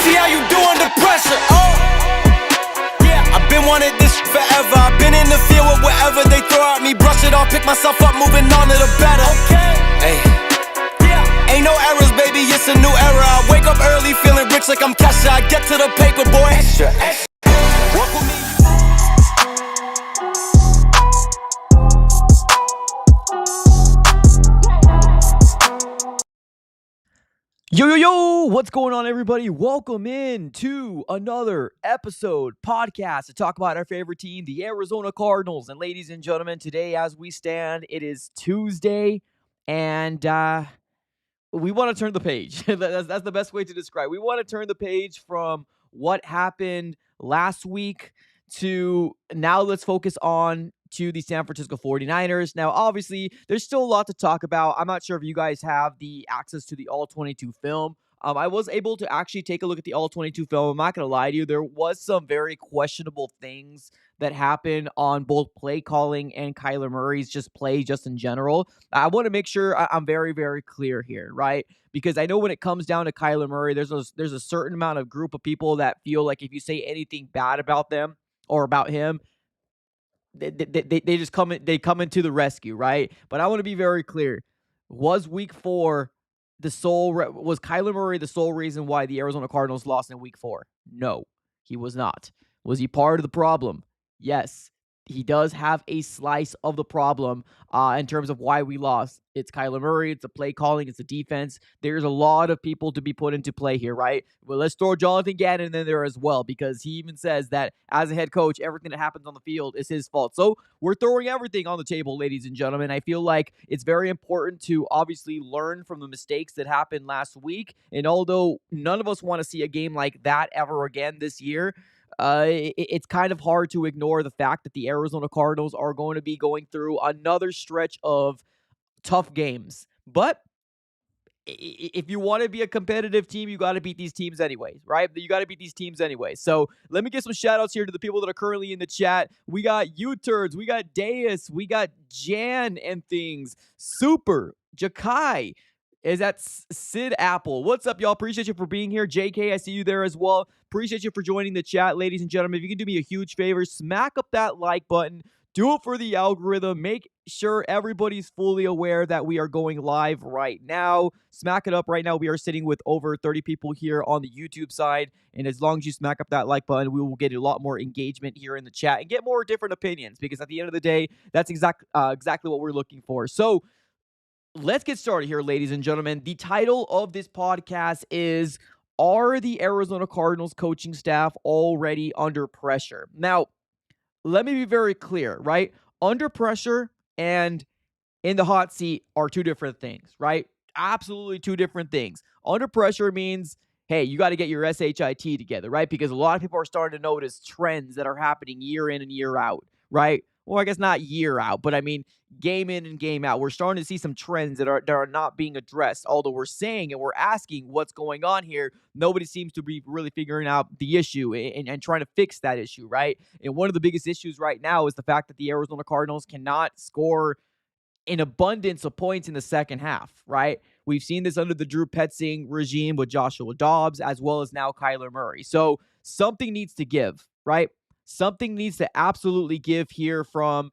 see how you do under pressure. Oh, yeah, I've been wanting this forever. I've been in the field with whatever they throw at me. Brush it off, pick myself up, moving on to the better. Okay, hey, yeah, ain't no errors, baby, it's a new era. I wake up early, feeling rich like I'm Kesha. I get to the paper, boy, extra, extra. Walk with me. Yo, what's going on, everybody? Welcome in to another episode podcast to talk about our favorite team, the Arizona Cardinals. And ladies and gentlemen, today as we stand, it is Tuesday, and we want to turn the page. That's the best way to describe it. We want to turn the page from what happened last week to now let's focus on to the San Francisco 49ers. Now, obviously, there's still a lot to talk about. I'm not sure if you guys have the access to the All-22 film. I was able to actually take a look at the All-22 film. I'm not going to lie to you. There was some very questionable things that happened on both play calling and Kyler Murray's play in general. I want to make sure I'm very, very clear here, right? Because I know when it comes down to Kyler Murray, there's a certain amount of group of people that feel like if you say anything bad about them or about him, they just come into the rescue, right? But I want to be very clear. Was week 4 was Kyler Murray the sole reason why the Arizona Cardinals lost in week 4? No, he was not. Was he part of the problem? Yes. He does have a slice of the problem in terms of why we lost. It's Kyler Murray. It's the play calling. It's the defense. There's a lot of people to be put into play here, right? Well, let's throw Jonathan Gannon in there as well, because he even says that as a head coach, everything that happens on the field is his fault. So we're throwing everything on the table, ladies and gentlemen. I feel like it's very important to obviously learn from the mistakes that happened last week. And although none of us want to see a game like that ever again this year, it's kind of hard to ignore the fact that the Arizona Cardinals are going to be going through another stretch of tough games. But if you want to be a competitive team, you got to beat these teams anyways, right? You got to beat these teams anyways. So let me get some shout outs here to the people that are currently in the chat. We got U-Turds, we got Deus, we got Jan and things, Super, Jakai. Is that Sid Apple? What's up, y'all? Appreciate you for being here. JK, I see you there as well. Appreciate you for joining the chat, ladies and gentlemen. If you can do me a huge favor, smack up that like button. Do it for the algorithm. Make sure everybody's fully aware that we are going live right now. Smack it up right now. We are sitting with over 30 people here on the YouTube side. And as long as you smack up that like button, we will get a lot more engagement here in the chat and get more different opinions. Because at the end of the day, that's exactly what we're looking for. So let's get started here, ladies and gentlemen. The title of this podcast is, Are the Arizona Cardinals coaching staff already under pressure? Now, let me be very clear, right? Under pressure and in the hot seat are two different things, right? Absolutely two different things. Under pressure means, hey, you got to get your SHIT together, right? Because a lot of people are starting to notice trends that are happening year in and year out, right? Well, I guess not year out, but I mean game in and game out. We're starting to see some trends that are not being addressed. Although we're saying and we're asking what's going on here, nobody seems to be really figuring out the issue and trying to fix that issue, right? And one of the biggest issues right now is the fact that the Arizona Cardinals cannot score an abundance of points in the second half, right? We've seen this under the Drew Petzing regime with Joshua Dobbs, as well as now Kyler Murray. So something needs to give, right? Something needs to absolutely give here from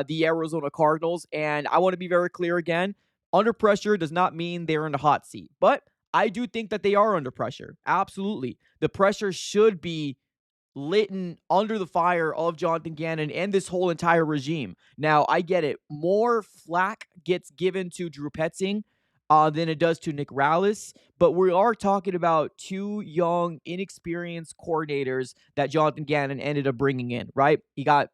the Arizona Cardinals. And I want to be very clear again, under pressure does not mean they're in the hot seat. But I do think that they are under pressure. Absolutely. The pressure should be lit under the fire of Jonathan Gannon and this whole entire regime. Now, I get it. More flack gets given to Drew Petzing than it does to Nick Rallis. But we are talking about two young, inexperienced coordinators that Jonathan Gannon ended up bringing in, right? He got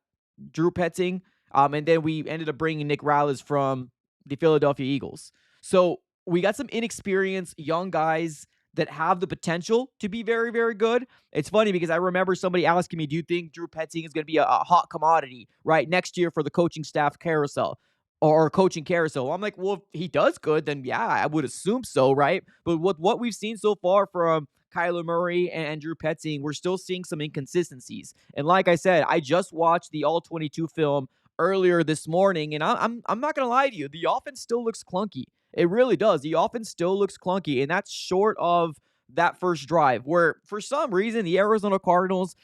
Drew Petzing, and then we ended up bringing Nick Rallis from the Philadelphia Eagles. So we got some inexperienced young guys that have the potential to be very, very good. It's funny because I remember somebody asking me, do you think Drew Petzing is going to be a hot commodity, right, next year for the coaching staff carousel? Or coaching carousel. I'm like, well, if he does good, then yeah, I would assume so, right? But with what we've seen so far from Kyler Murray and Drew Petzing, we're still seeing some inconsistencies. And like I said, I just watched the All-22 film earlier this morning, and I'm not going to lie to you, the offense still looks clunky. It really does. The offense still looks clunky, and that's short of that first drive where for some reason the Arizona Cardinals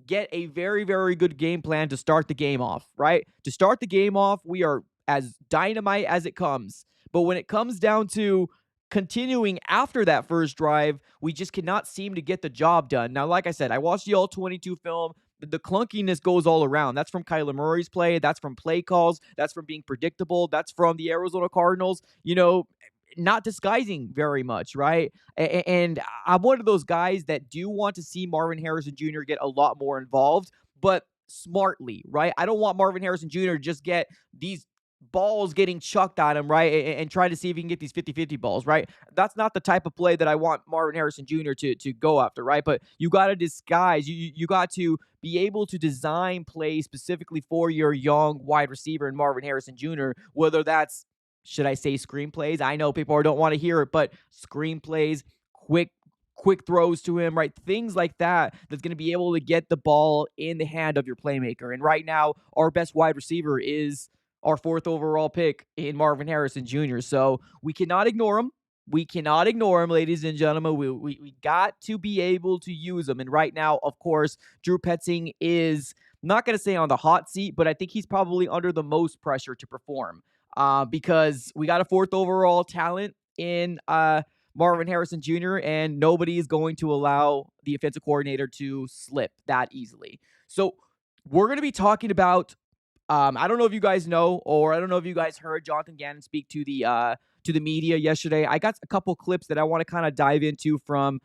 get a very, very good game plan to start the game off, right? To start the game off, we are as dynamite as it comes. But when it comes down to continuing after that first drive, we just cannot seem to get the job done. Now, like I said, I watched the all 22 film. The clunkiness goes all around. That's from Kyler Murray's play. That's from play calls. That's from being predictable. That's from the Arizona Cardinals, not disguising very much, right? And I'm one of those guys that do want to see Marvin Harrison Jr. get a lot more involved, but smartly, right? I don't want Marvin Harrison Jr. to just get these balls getting chucked at him, right? And try to see if he can get these 50-50 balls, right? That's not the type of play that I want Marvin Harrison Jr. to go after, right? But you got to disguise, you got to be able to design plays specifically for your young wide receiver and Marvin Harrison Jr., whether that's, should I say screenplays? I know people don't want to hear it, but screenplays, quick throws to him, right? Things like that that's going to be able to get the ball in the hand of your playmaker. And right now, our best wide receiver is our 4th overall pick in Marvin Harrison Jr. So we cannot ignore him. We cannot ignore him, ladies and gentlemen. We got to be able to use him. And right now, of course, Drew Petzing is not going to say on the hot seat, but I think he's probably under the most pressure to perform. Because we got a 4th overall talent in Marvin Harrison Jr., and nobody is going to allow the offensive coordinator to slip that easily. So we're going to be talking about, I don't know if you guys know, or I don't know if you guys heard Jonathan Gannon speak to the media yesterday. I got a couple clips that I want to kind of dive into from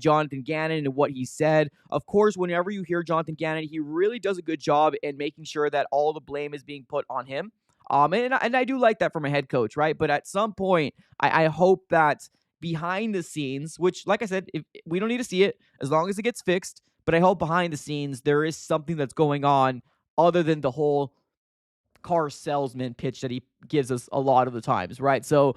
Jonathan Gannon and what he said. Of course, whenever you hear Jonathan Gannon, he really does a good job in making sure that all the blame is being put on him. And I do like that from a head coach, right? But at some point, I hope that behind the scenes, which, like I said, if we don't need to see it as long as it gets fixed, but I hope behind the scenes there is something that's going on other than the whole car salesman pitch that he gives us a lot of the times, right? So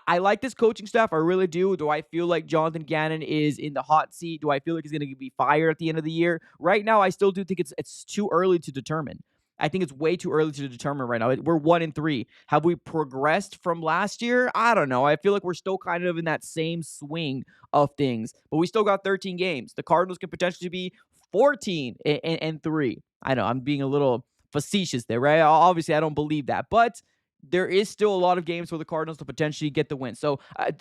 I like this coaching staff. I really do. Do I feel like Jonathan Gannon is in the hot seat? Do I feel like he's going to be fired at the end of the year? Right now, I still do think it's too early to determine. I think it's way too early to determine right now. We're 1-3. Have we progressed from last year? I don't know. I feel like we're still kind of in that same swing of things, but we still got 13 games. The Cardinals could potentially be 14-3. I know I'm being a little facetious there, right? Obviously, I don't believe that, but there is still a lot of games for the Cardinals to potentially get the win. So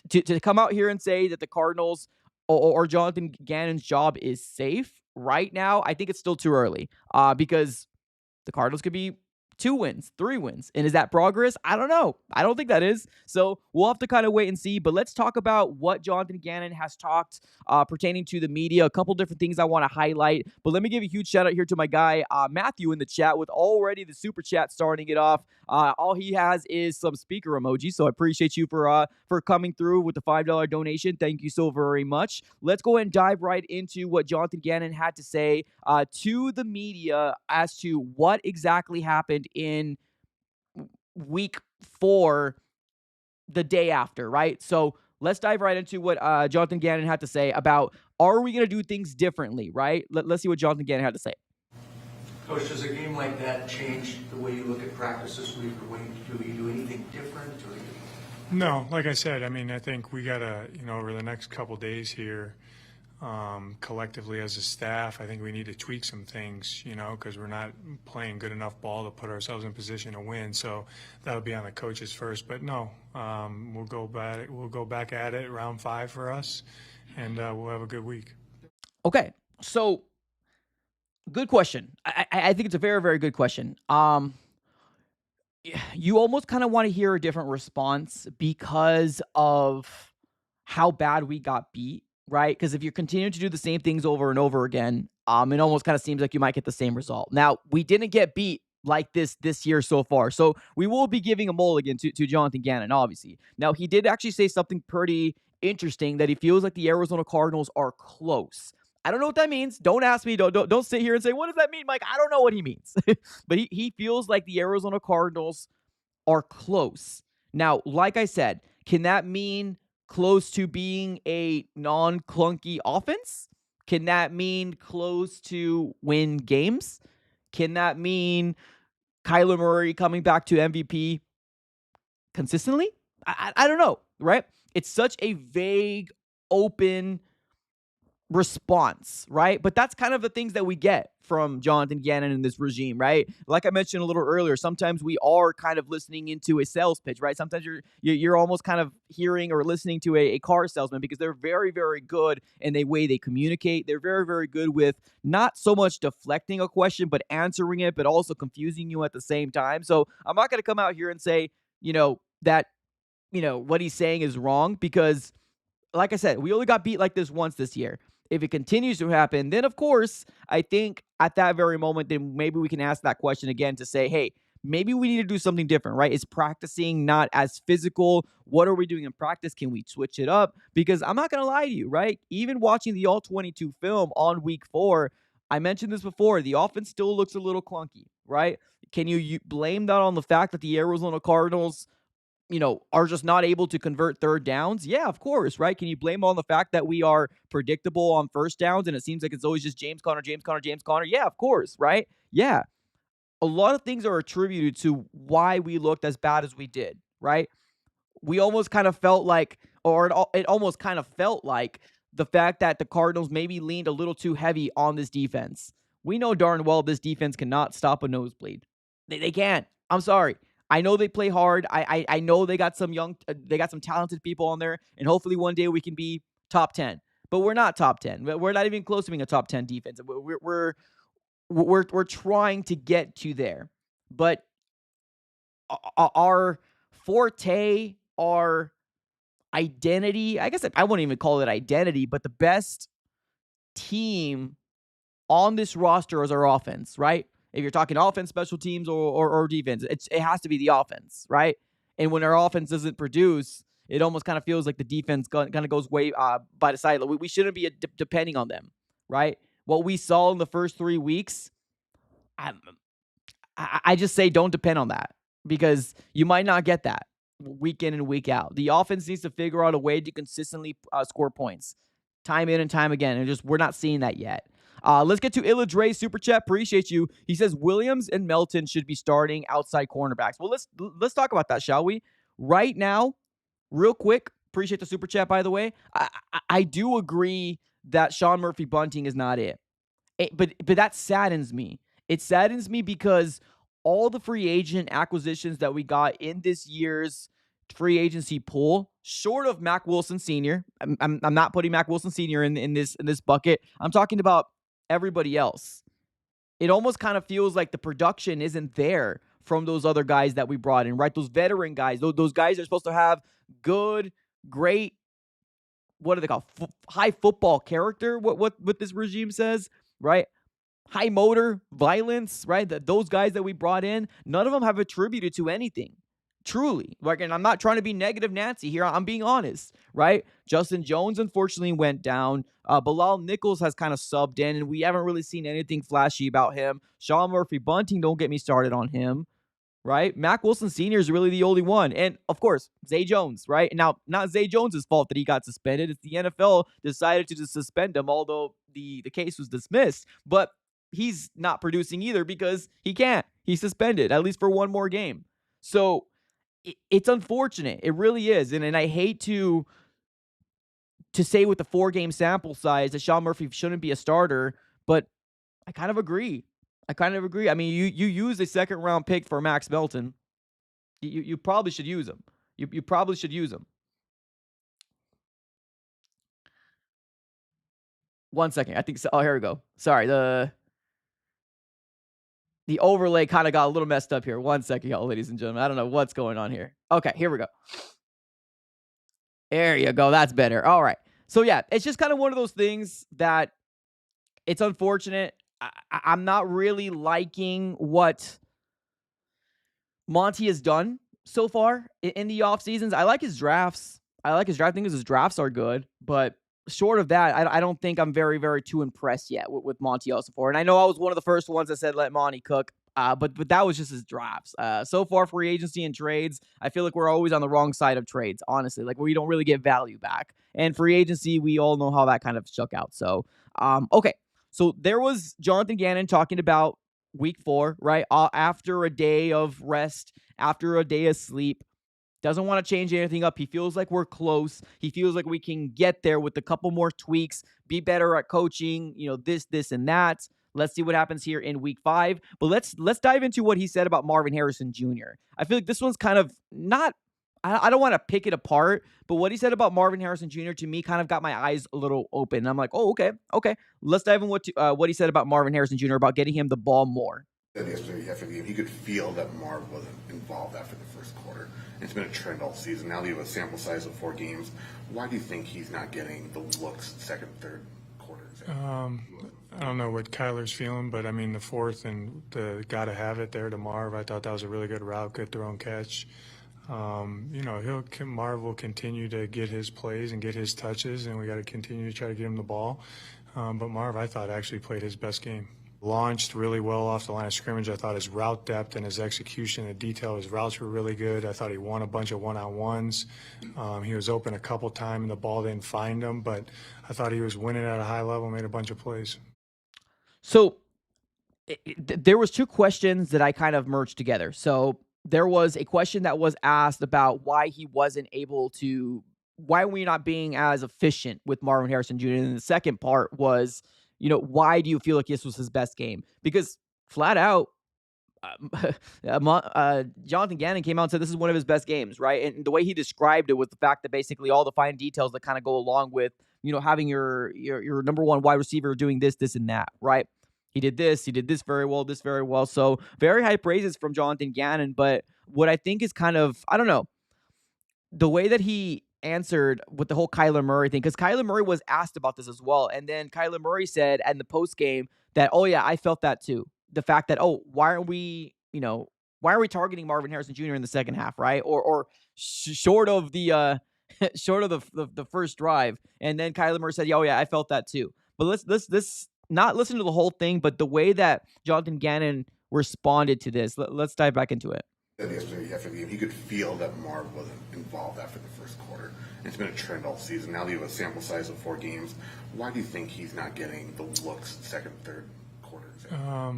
to come out here and say that the Cardinals or Jonathan Gannon's job is safe right now, I think it's still too early because the Cardinals could be 2 wins, 3 wins. And is that progress? I don't know. I don't think that is. So we'll have to kind of wait and see. But let's talk about what Jonathan Gannon has talked pertaining to the media. A couple different things I want to highlight. But let me give a huge shout out here to my guy, Matthew, in the chat with already the super chat starting it off. All he has is some speaker emojis. So I appreciate you for coming through with the $5 donation. Thank you so very much. Let's go ahead and dive right into what Jonathan Gannon had to say to the media as to what exactly happened in week 4, the day after, right? So let's dive right into what Jonathan Gannon had to say about, are we going to do things differently, right? Let's see what Jonathan Gannon had to say. Coach, does a game like that change the way you look at practice this week, or do you do anything different? No, like I said, I mean, I think we got to, over the next couple days here, collectively as a staff, I think we need to tweak some things, because we're not playing good enough ball to put ourselves in position to win. So that'll be on the coaches first. But no, we'll go back at it round 5 for us, and we'll have a good week. Okay, so good question. I think it's a very, very good question. You almost kind of want to hear a different response because of how bad we got beat, right? Because if you're continuing to do the same things over and over again, it almost kind of seems like you might get the same result. Now, we didn't get beat like this year so far, so we will be giving a mulligan to Jonathan Gannon, obviously. Now, he did actually say something pretty interesting, that he feels like the Arizona Cardinals are close. I don't know what that means. Don't ask me. Don't sit here and say, what does that mean, Mike? I don't know what he means. But he feels like the Arizona Cardinals are close. Now, like I said, can that mean close to being a non-clunky offense? Can that mean close to win games? Can that mean Kyler Murray coming back to MVP consistently? I don't know, right? It's such a vague, open response, right? But that's kind of the things that we get from Jonathan Gannon in this regime, right? Like I mentioned a little earlier, sometimes we are kind of listening into a sales pitch, right? Sometimes you're almost kind of hearing or listening to a car salesman, because they're very, very good in the way they communicate. They're very, very good with not so much deflecting a question, but answering it, but also confusing you at the same time. So I'm not going to come out here and say, that, what he's saying is wrong, because like I said, we only got beat like this once this year. If it continues to happen, then of course, I think at that very moment, then maybe we can ask that question again to say, hey, maybe we need to do something different, right? Is practicing not as physical? What are we doing in practice? Can we switch it up? Because I'm not going to lie to you, right? Even watching the All-22 film on week 4, I mentioned this before, the offense still looks a little clunky, right? Can you blame that on the fact that the Arizona Cardinals are just not able to convert third downs? Yeah, of course, right? Can you blame on the fact that we are predictable on first downs and it seems like it's always just James Conner? Yeah, of course, right? Yeah. A lot of things are attributed to why we looked as bad as we did, right? We almost kind of felt like, or it almost kind of felt like the fact that the Cardinals maybe leaned a little too heavy on this defense. We know darn well this defense cannot stop a nosebleed. They can't. I'm sorry. I know they play hard. I know they got some they got some talented people on there, and hopefully one day we can be top 10. But we're not top 10. We're not even close to being a top 10 defense. We're trying to get to there. But our forte, our identity, I guess I wouldn't even call it identity, but the best team on this roster is our offense, right? If you're talking offense, special teams, or defense, it has to be the offense, right? And when our offense doesn't produce, it almost kind of feels like the defense kind of goes way by the side. We shouldn't be depending on them, right? What we saw in the first 3 weeks, I just say don't depend on that, because you might not get that week in and week out. The offense needs to figure out a way to consistently score points time in and time again, and we're not seeing that yet. Let's get to Illadre Super Chat. Appreciate you. He says Williams and Melton should be starting outside cornerbacks. Well, let's talk about that, shall we? Right now, real quick. Appreciate the Super Chat, by the way. I do agree that Sean Murphy-Bunting is not it. But that saddens me. It saddens me because all the free agent acquisitions that we got in this year's free agency pool, short of Mack Wilson Sr., I'm not putting Mack Wilson Sr. in this bucket. I'm talking about everybody else. It almost kind of feels like the production isn't there from those other guys that we brought in, right? Those veteran guys, those guys are supposed to have good, great, what do they call, high football character, what this regime says, right? High motor, violence, right? Those guys that we brought in, none of them have attributed to anything. Truly. And I'm not trying to be negative Nancy here. I'm being honest, right? Justin Jones, unfortunately, went down. Bilal Nichols has kind of subbed in, and we haven't really seen anything flashy about him. Sean Murphy-Bunting, don't get me started on him, right? Mack Wilson Sr. is really the only one. And, of course, Zay Jones, right? Now, not Zay Jones' fault that he got suspended. It's the NFL decided to just suspend him, although the case was dismissed. But he's not producing either because he can't. He's suspended, at least for one more game. So it's unfortunate. It really is. And I hate to say with the 4-game sample size that Sean Murphy shouldn't be a starter, but I kind of agree. I mean, you use a second-round pick for Max Melton. You probably should use him. You probably should use him. 1 second. I think so. Oh, here we go. Sorry. The overlay kind of got a little messed up here. 1 second, y'all, ladies and gentlemen. I don't know what's going on here. Okay, here we go. There you go. That's better. All right. So, yeah, it's just kind of one of those things that it's unfortunate. I'm not really liking what Monty has done so far in the off seasons. I like his drafts. I think his drafts are good, but short of that, I don't think I'm very, very too impressed yet with Monty Ossenfort. And I know I was one of the first ones that said let Monty cook, but that was just his drafts. So far, free agency and trades, I feel like we're always on the wrong side of trades, honestly. Like, we don't really get value back. And free agency, we all know how that kind of shook out. So, okay. So there was Jonathan Gannon talking about week 4, right? After a day of rest, after a day of sleep, Doesn't want to change anything up. He feels like we're close. He feels like we can get there with a couple more tweaks, be better at coaching, this, and that. Let's see what happens here in week 5. But let's dive into what he said about Marvin Harrison Jr. I feel like this one's kind of not, I don't want to pick it apart, but what he said about Marvin Harrison Jr. to me kind of got my eyes a little open. And I'm like, oh, okay. Let's dive in what he said about Marvin Harrison Jr. about getting him the ball more. Yesterday after the game, he could feel that Marv wasn't involved after the first quarter. It's been a trend all season. Now that you have a sample size of 4 games, why do you think he's not getting the looks second, third quarters? I don't know what Kyler's feeling, but I mean the fourth and the gotta have it there to Marv. I thought that was a really good route, good throw and catch. Marv will continue to get his plays and get his touches, and we got to continue to try to get him the ball. But Marv, I thought, actually played his best game. Launched really well off the line of scrimmage. I thought his route depth and his execution, the detail of his routes were really good. I thought he won a bunch of one-on-ones. He was open a couple times and the ball didn't find him, but I thought he was winning at a high level, made a bunch of plays. So there was 2 questions that I kind of merged together. So there was a question that was asked about why he wasn't able to, why are we not being as efficient with Marvin Harrison Jr.? And the second part was, why do you feel like this was his best game? Because flat out, Jonathan Gannon came out and said this is one of his best games, right? And the way he described it was the fact that basically all the fine details that kind of go along with, having your number one wide receiver doing this, and that, right? He did this very well. So very high praises from Jonathan Gannon. But what I think is kind of, I don't know, the way that he answered with the whole Kyler Murray thing, because Kyler Murray was asked about this as well. And then Kyler Murray said in the post game that, oh yeah, I felt that too. The fact that, why are we targeting Marvin Harrison Jr. in the second half, right? Or short of the the first drive. And then Kyler Murray said, oh yeah, I felt that too. But let's not listen to the whole thing, but the way that Jonathan Gannon responded to this. Let's dive back into it. Yesterday after the game, he could feel that Marv wasn't involved after the first quarter. It's been a trend all season. Now that you have a sample size of 4 games, why do you think he's not getting the looks second, third quarters? I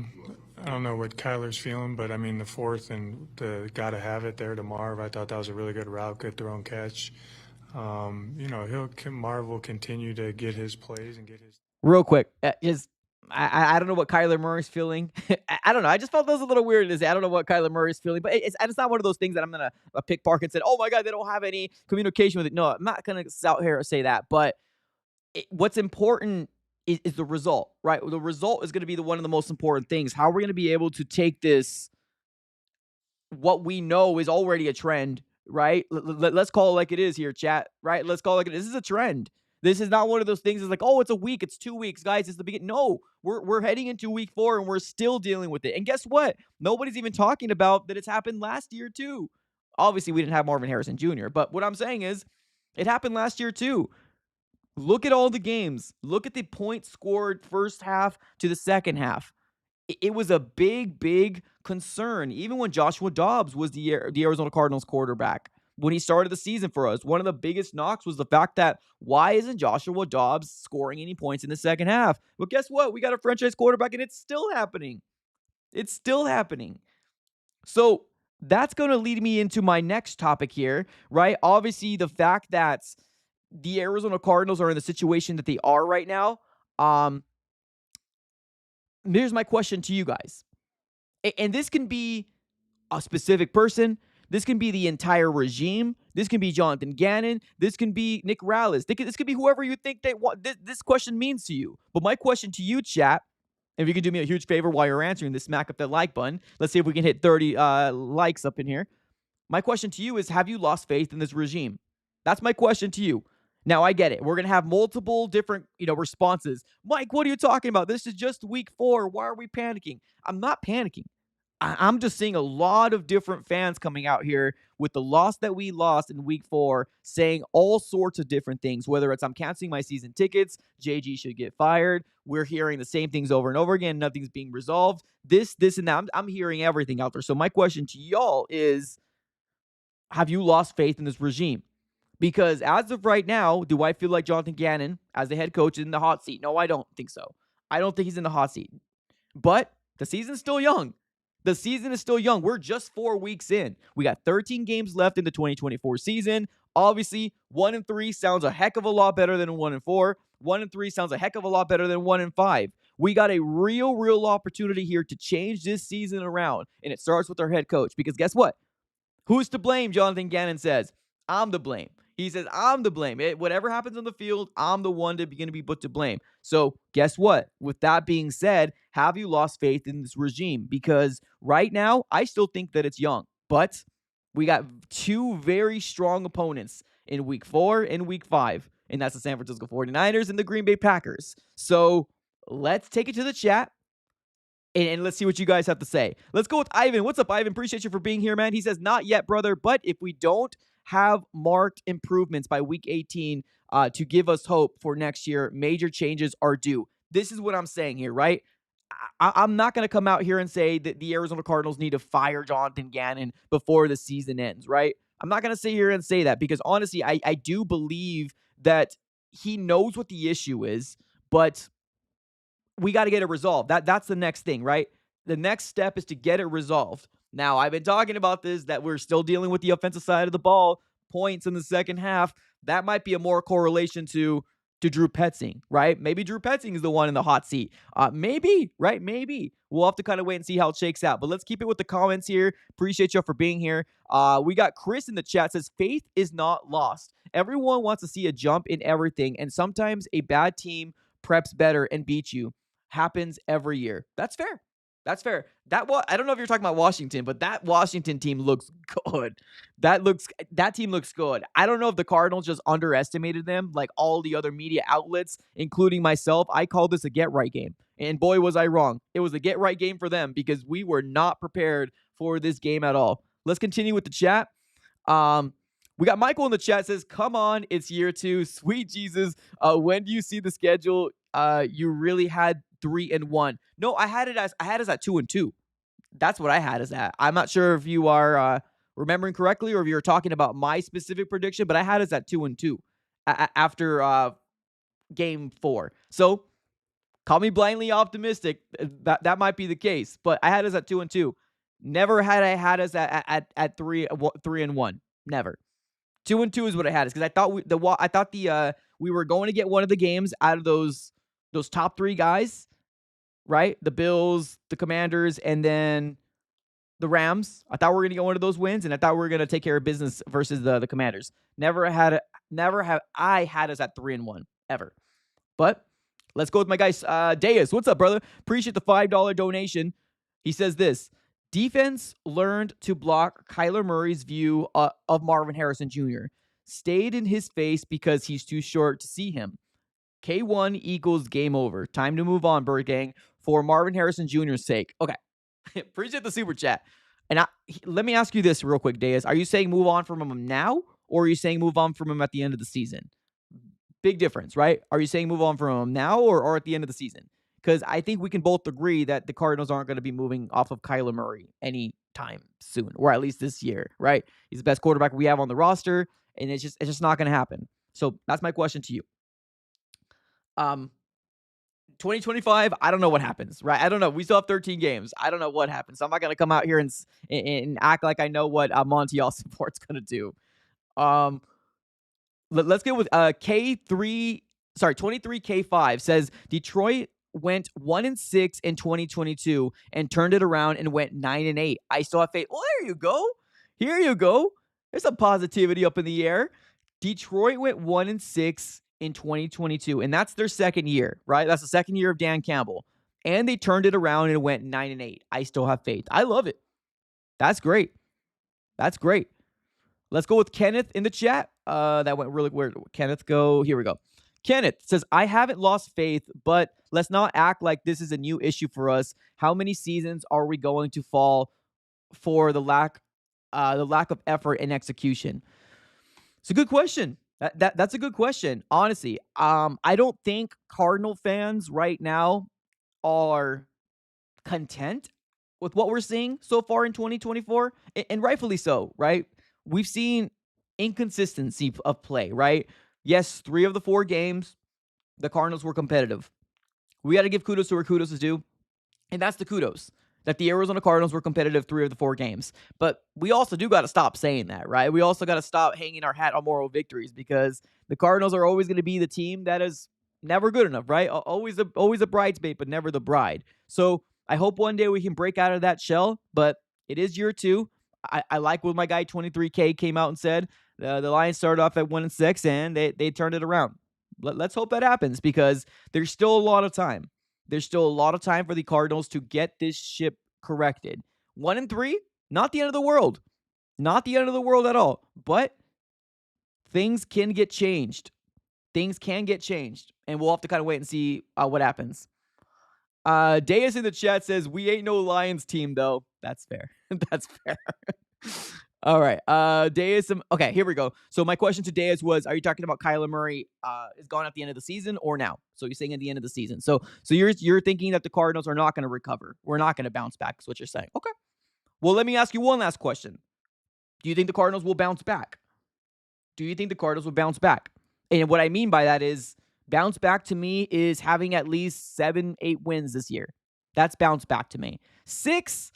don't know what Kyler's feeling, but I mean the fourth and the gotta have it there to Marv. I thought that was a really good route, good throw and catch. Marv will continue to get his plays and get his. Real quick, I don't know what Kyler Murray's feeling. I don't know. I just felt that was a little weird to say. I don't know what Kyler Murray's feeling, but it's not one of those things that I'm going to pick Park and say, oh my God, they don't have any communication with it. No, I'm not going to out here say that. But what's important is the result, right? The result is going to be one of the most important things. How are we going to be able to take this, what we know is already a trend, right? Let's call it like it is here, chat, right? Let's call it like it is. This is a trend. This is not one of those things. It's like, oh, it's a week, it's 2 weeks, guys. It's the beginning. No, we're heading into week 4 and we're still dealing with it. And guess what? Nobody's even talking about that it's happened last year too. Obviously, we didn't have Marvin Harrison Jr., but what I'm saying is it happened last year too. Look at all the games. Look at the points scored first half to the second half. It was a big concern. Even when Joshua Dobbs was the Arizona Cardinals quarterback. When he started the season for us, one of the biggest knocks was the fact that why isn't Joshua Dobbs scoring any points in the second half? But guess what? We got a franchise quarterback and it's still happening. It's still happening. So that's going to lead me into my next topic here, right? Obviously, the fact that the Arizona Cardinals are in the situation that they are right now. Here's my question to you guys. And this can be a specific person. This can be the entire regime. This can be Jonathan Gannon. This can be Nick Rallis. This could be whoever you think they want. This question means to you. But my question to you, chat, if you can do me a huge favor while you're answering this, smack up that like button. Let's see if we can hit 30 likes up in here. My question to you is, have you lost faith in this regime? That's my question to you. Now, I get it. We're going to have multiple different, responses. Mike, what are you talking about? This is just week 4. Why are we panicking? I'm not panicking. I'm just seeing a lot of different fans coming out here with the loss that we lost in week 4, saying all sorts of different things, whether it's I'm canceling my season tickets, JG should get fired. We're hearing the same things over and over again. Nothing's being resolved. This, and that. I'm hearing everything out there. So my question to y'all is, have you lost faith in this regime? Because as of right now, do I feel like Jonathan Gannon, as the head coach, is in the hot seat? No, I don't think so. I don't think he's in the hot seat. But the season's still young. The season is still young. We're just 4 weeks in. We got 13 games left in the 2024 season. Obviously, 1-3 sounds a heck of a lot better than 1-4. 1-3 sounds a heck of a lot better than 1-5. We got a real opportunity here to change this season around, and it starts with our head coach. Because guess what? Who's to blame? Jonathan Gannon says, I'm to blame. He says, I'm to blame. Whatever happens on the field, I'm the one to be put to blame. So guess what? With that being said, have you lost faith in this regime? Because right now, I still think that it's young. But we got 2 very strong opponents in week 4 and week 5. And that's the San Francisco 49ers and the Green Bay Packers. So let's take it to the chat. And let's see what you guys have to say. Let's go with Ivan. What's up, Ivan? Appreciate you for being here, man. He says, not yet, brother, but if we don't have marked improvements by week 18 to give us hope for next year, major changes are due. This is what I'm saying here, right? I'm not going to come out here and say that the Arizona Cardinals need to fire Jonathan Gannon before the season ends, right? I'm not going to sit here and say that because, honestly, I do believe that he knows what the issue is, but we got to get it resolved. That's the next thing, right? The next step is to get it resolved. Now, I've been talking about this, that we're still dealing with the offensive side of the ball, points in the second half. That might be a more correlation to Drew Petzing, right? Maybe Drew Petzing is the one in the hot seat. Maybe, right? Maybe. We'll have to kind of wait and see how it shakes out. But let's keep it with the comments here. Appreciate y'all for being here. We got Chris in the chat says, faith is not lost. Everyone wants to see a jump in everything, and sometimes a bad team preps better and beats you. Happens every year. That's fair. That's fair. I don't know if you're talking about Washington, but that Washington team looks good. That team looks good. I don't know if the Cardinals just underestimated them, like all the other media outlets, including myself. I called this a get-right game, and boy, was I wrong. It was a get-right game for them because we were not prepared for this game at all. Let's continue with the chat. We got Michael in the chat says, come on, it's year 2. Sweet Jesus. When do you see the schedule? You really had 3-1. No, I had it as at 2-2. That's what I had as at. I'm not sure if you are remembering correctly or if you're talking about my specific prediction, but I had us at 2-2 after game 4. So call me blindly optimistic. That might be the case, but I had us at 2-2. Never had I had us at 3-1. Never. 2-2 is what I had us because I thought we were going to get one of the games out of those top 3 guys, right? The Bills, the Commanders, and then the Rams. I thought we were going to get one of those wins, and I thought we were going to take care of business versus the Commanders. Never have I had us at 3-1 ever. But let's go with my guys. Deus, what's up, brother? Appreciate the $5 donation. He says this: defense learned to block Kyler Murray's view of Marvin Harrison Jr. Stayed in his face because he's too short to see him. K1 equals game over. Time to move on, Bird Gang, for Marvin Harrison Jr.'s sake. Okay. Appreciate the super chat. And let me ask you this real quick, Deus. Are you saying move on from him now, or are you saying move on from him at the end of the season? Big difference, right? Are you saying move on from him now or at the end of the season? Because I think we can both agree that the Cardinals aren't going to be moving off of Kyler Murray anytime soon, or at least this year, right? He's the best quarterback we have on the roster, and it's just not going to happen. So that's my question to you. 2025, I don't know what happens, right? I don't know. We still have 13 games. I don't know what happens. So I'm not going to come out here and act like I know what Montiel support's going to do. Let's get with K23K5 says Detroit went 1-6 in 2022 and turned it around and went 9-8. I still have faith. Well, there you go. Here you go. There's some positivity up in the air. Detroit went 1-6 in 2022, and that's their second year, right? That's the second year of Dan Campbell. And they turned it around and went 9-8. I still have faith. I love it. That's great. That's great. Let's go with Kenneth in the chat. That went really weird. Kenneth, go. Here we go. Kenneth says, I haven't lost faith, but let's not act like this is a new issue for us. How many seasons are we going to fall for the lack of effort and execution? It's a good question. That's a good question. Honestly, I don't think Cardinal fans right now are content with what we're seeing so far in 2024, and rightfully so, right? We've seen inconsistency of play, right? Yes, 3 of the 4 games, the Cardinals were competitive. We got to give kudos to where kudos is due, and that's the kudos. that the Arizona Cardinals were competitive 3 of the 4 games. But we also do got to stop saying that, right? We also got to stop hanging our hat on moral victories, because the Cardinals are always going to be the team that is never good enough, right? Always a bridesmaid, but never the bride. So I hope one day we can break out of that shell, but it is year 2. I like what my guy 23K came out and said. The Lions started off at 1-6, and they turned it around. Let's hope that happens, because there's still a lot of time. There's still a lot of time for the Cardinals to get this ship corrected. 1-3, not the end of the world. Not the end of the world at all. But things can get changed. Things can get changed. And we'll have to kind of wait and see what happens. Deus in the chat says, we ain't no Lions team, though. That's fair. That's fair. All right. Deus. Okay, here we go. So my question to Deus was, are you talking about Kyler Murray is gone at the end of the season or now? So you're saying at the end of the season. So you're thinking that the Cardinals are not going to recover. We're not going to bounce back, is what you're saying. Okay. Well, let me ask you one last question. Do you think the Cardinals will bounce back? Do you think the Cardinals will bounce back? And what I mean by that is, bounce back to me is having at least 7-8 wins this year. That's bounce back to me. 6,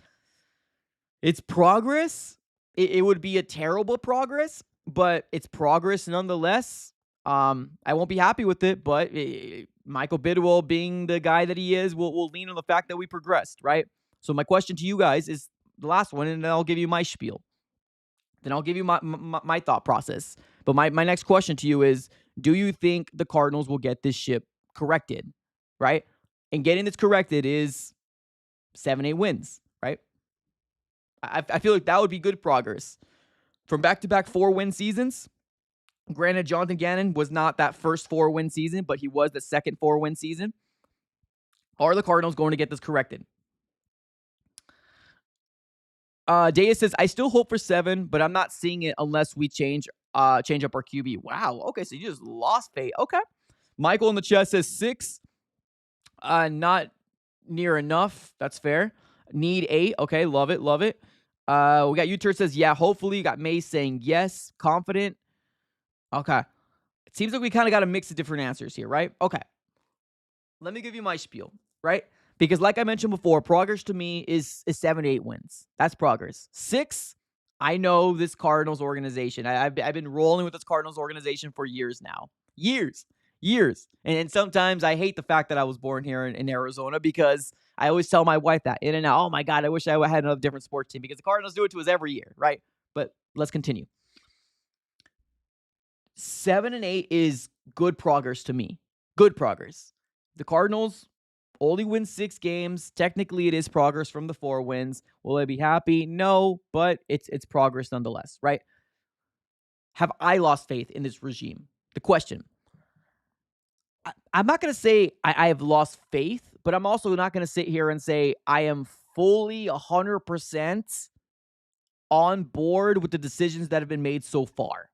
it's progress. It would be a terrible progress, but it's progress nonetheless. I won't be happy with it, but Michael Bidwell, being the guy that he is, will lean on the fact that we progressed, right? So my question to you guys is the last one, and then I'll give you my spiel. Then I'll give you my thought process. But my next question to you is, do you think the Cardinals will get this ship corrected, right? And getting this corrected is 7-8 wins, right? I feel like that would be good progress. From back-to-back 4-win seasons, granted, Jonathan Gannon was not that first 4-win season, but he was the second 4-win season. Are the Cardinals going to get this corrected? Deus says, I still hope for 7, but I'm not seeing it unless we change up our QB. Wow. Okay, so you just lost faith. Okay. Michael in the chat says 6. Not near enough. That's fair. Need 8. Okay, love it. Love it. We got U-Turd says, yeah, hopefully. You got May saying yes, confident. Okay. It seems like we kind of got a mix of different answers here, right? Okay. Let me give you my spiel, right? Because like I mentioned before, progress to me is 7-8 wins. That's progress. 6, I know this Cardinals organization. I've been rolling with this Cardinals organization for years now. Years. And sometimes I hate the fact that I was born here in Arizona, because I always tell my wife that in and out. Oh my God, I wish I had another different sports team, because the Cardinals do it to us every year, right? But let's continue. 7-8 is good progress to me. Good progress. The Cardinals only win 6 games. Technically, it is progress from the 4 wins. Will I be happy? No, but it's progress nonetheless, right? Have I lost faith in this regime? The question. I'm not going to say I have lost faith, but I'm also not going to sit here and say I am fully 100% on board with the decisions that have been made so far.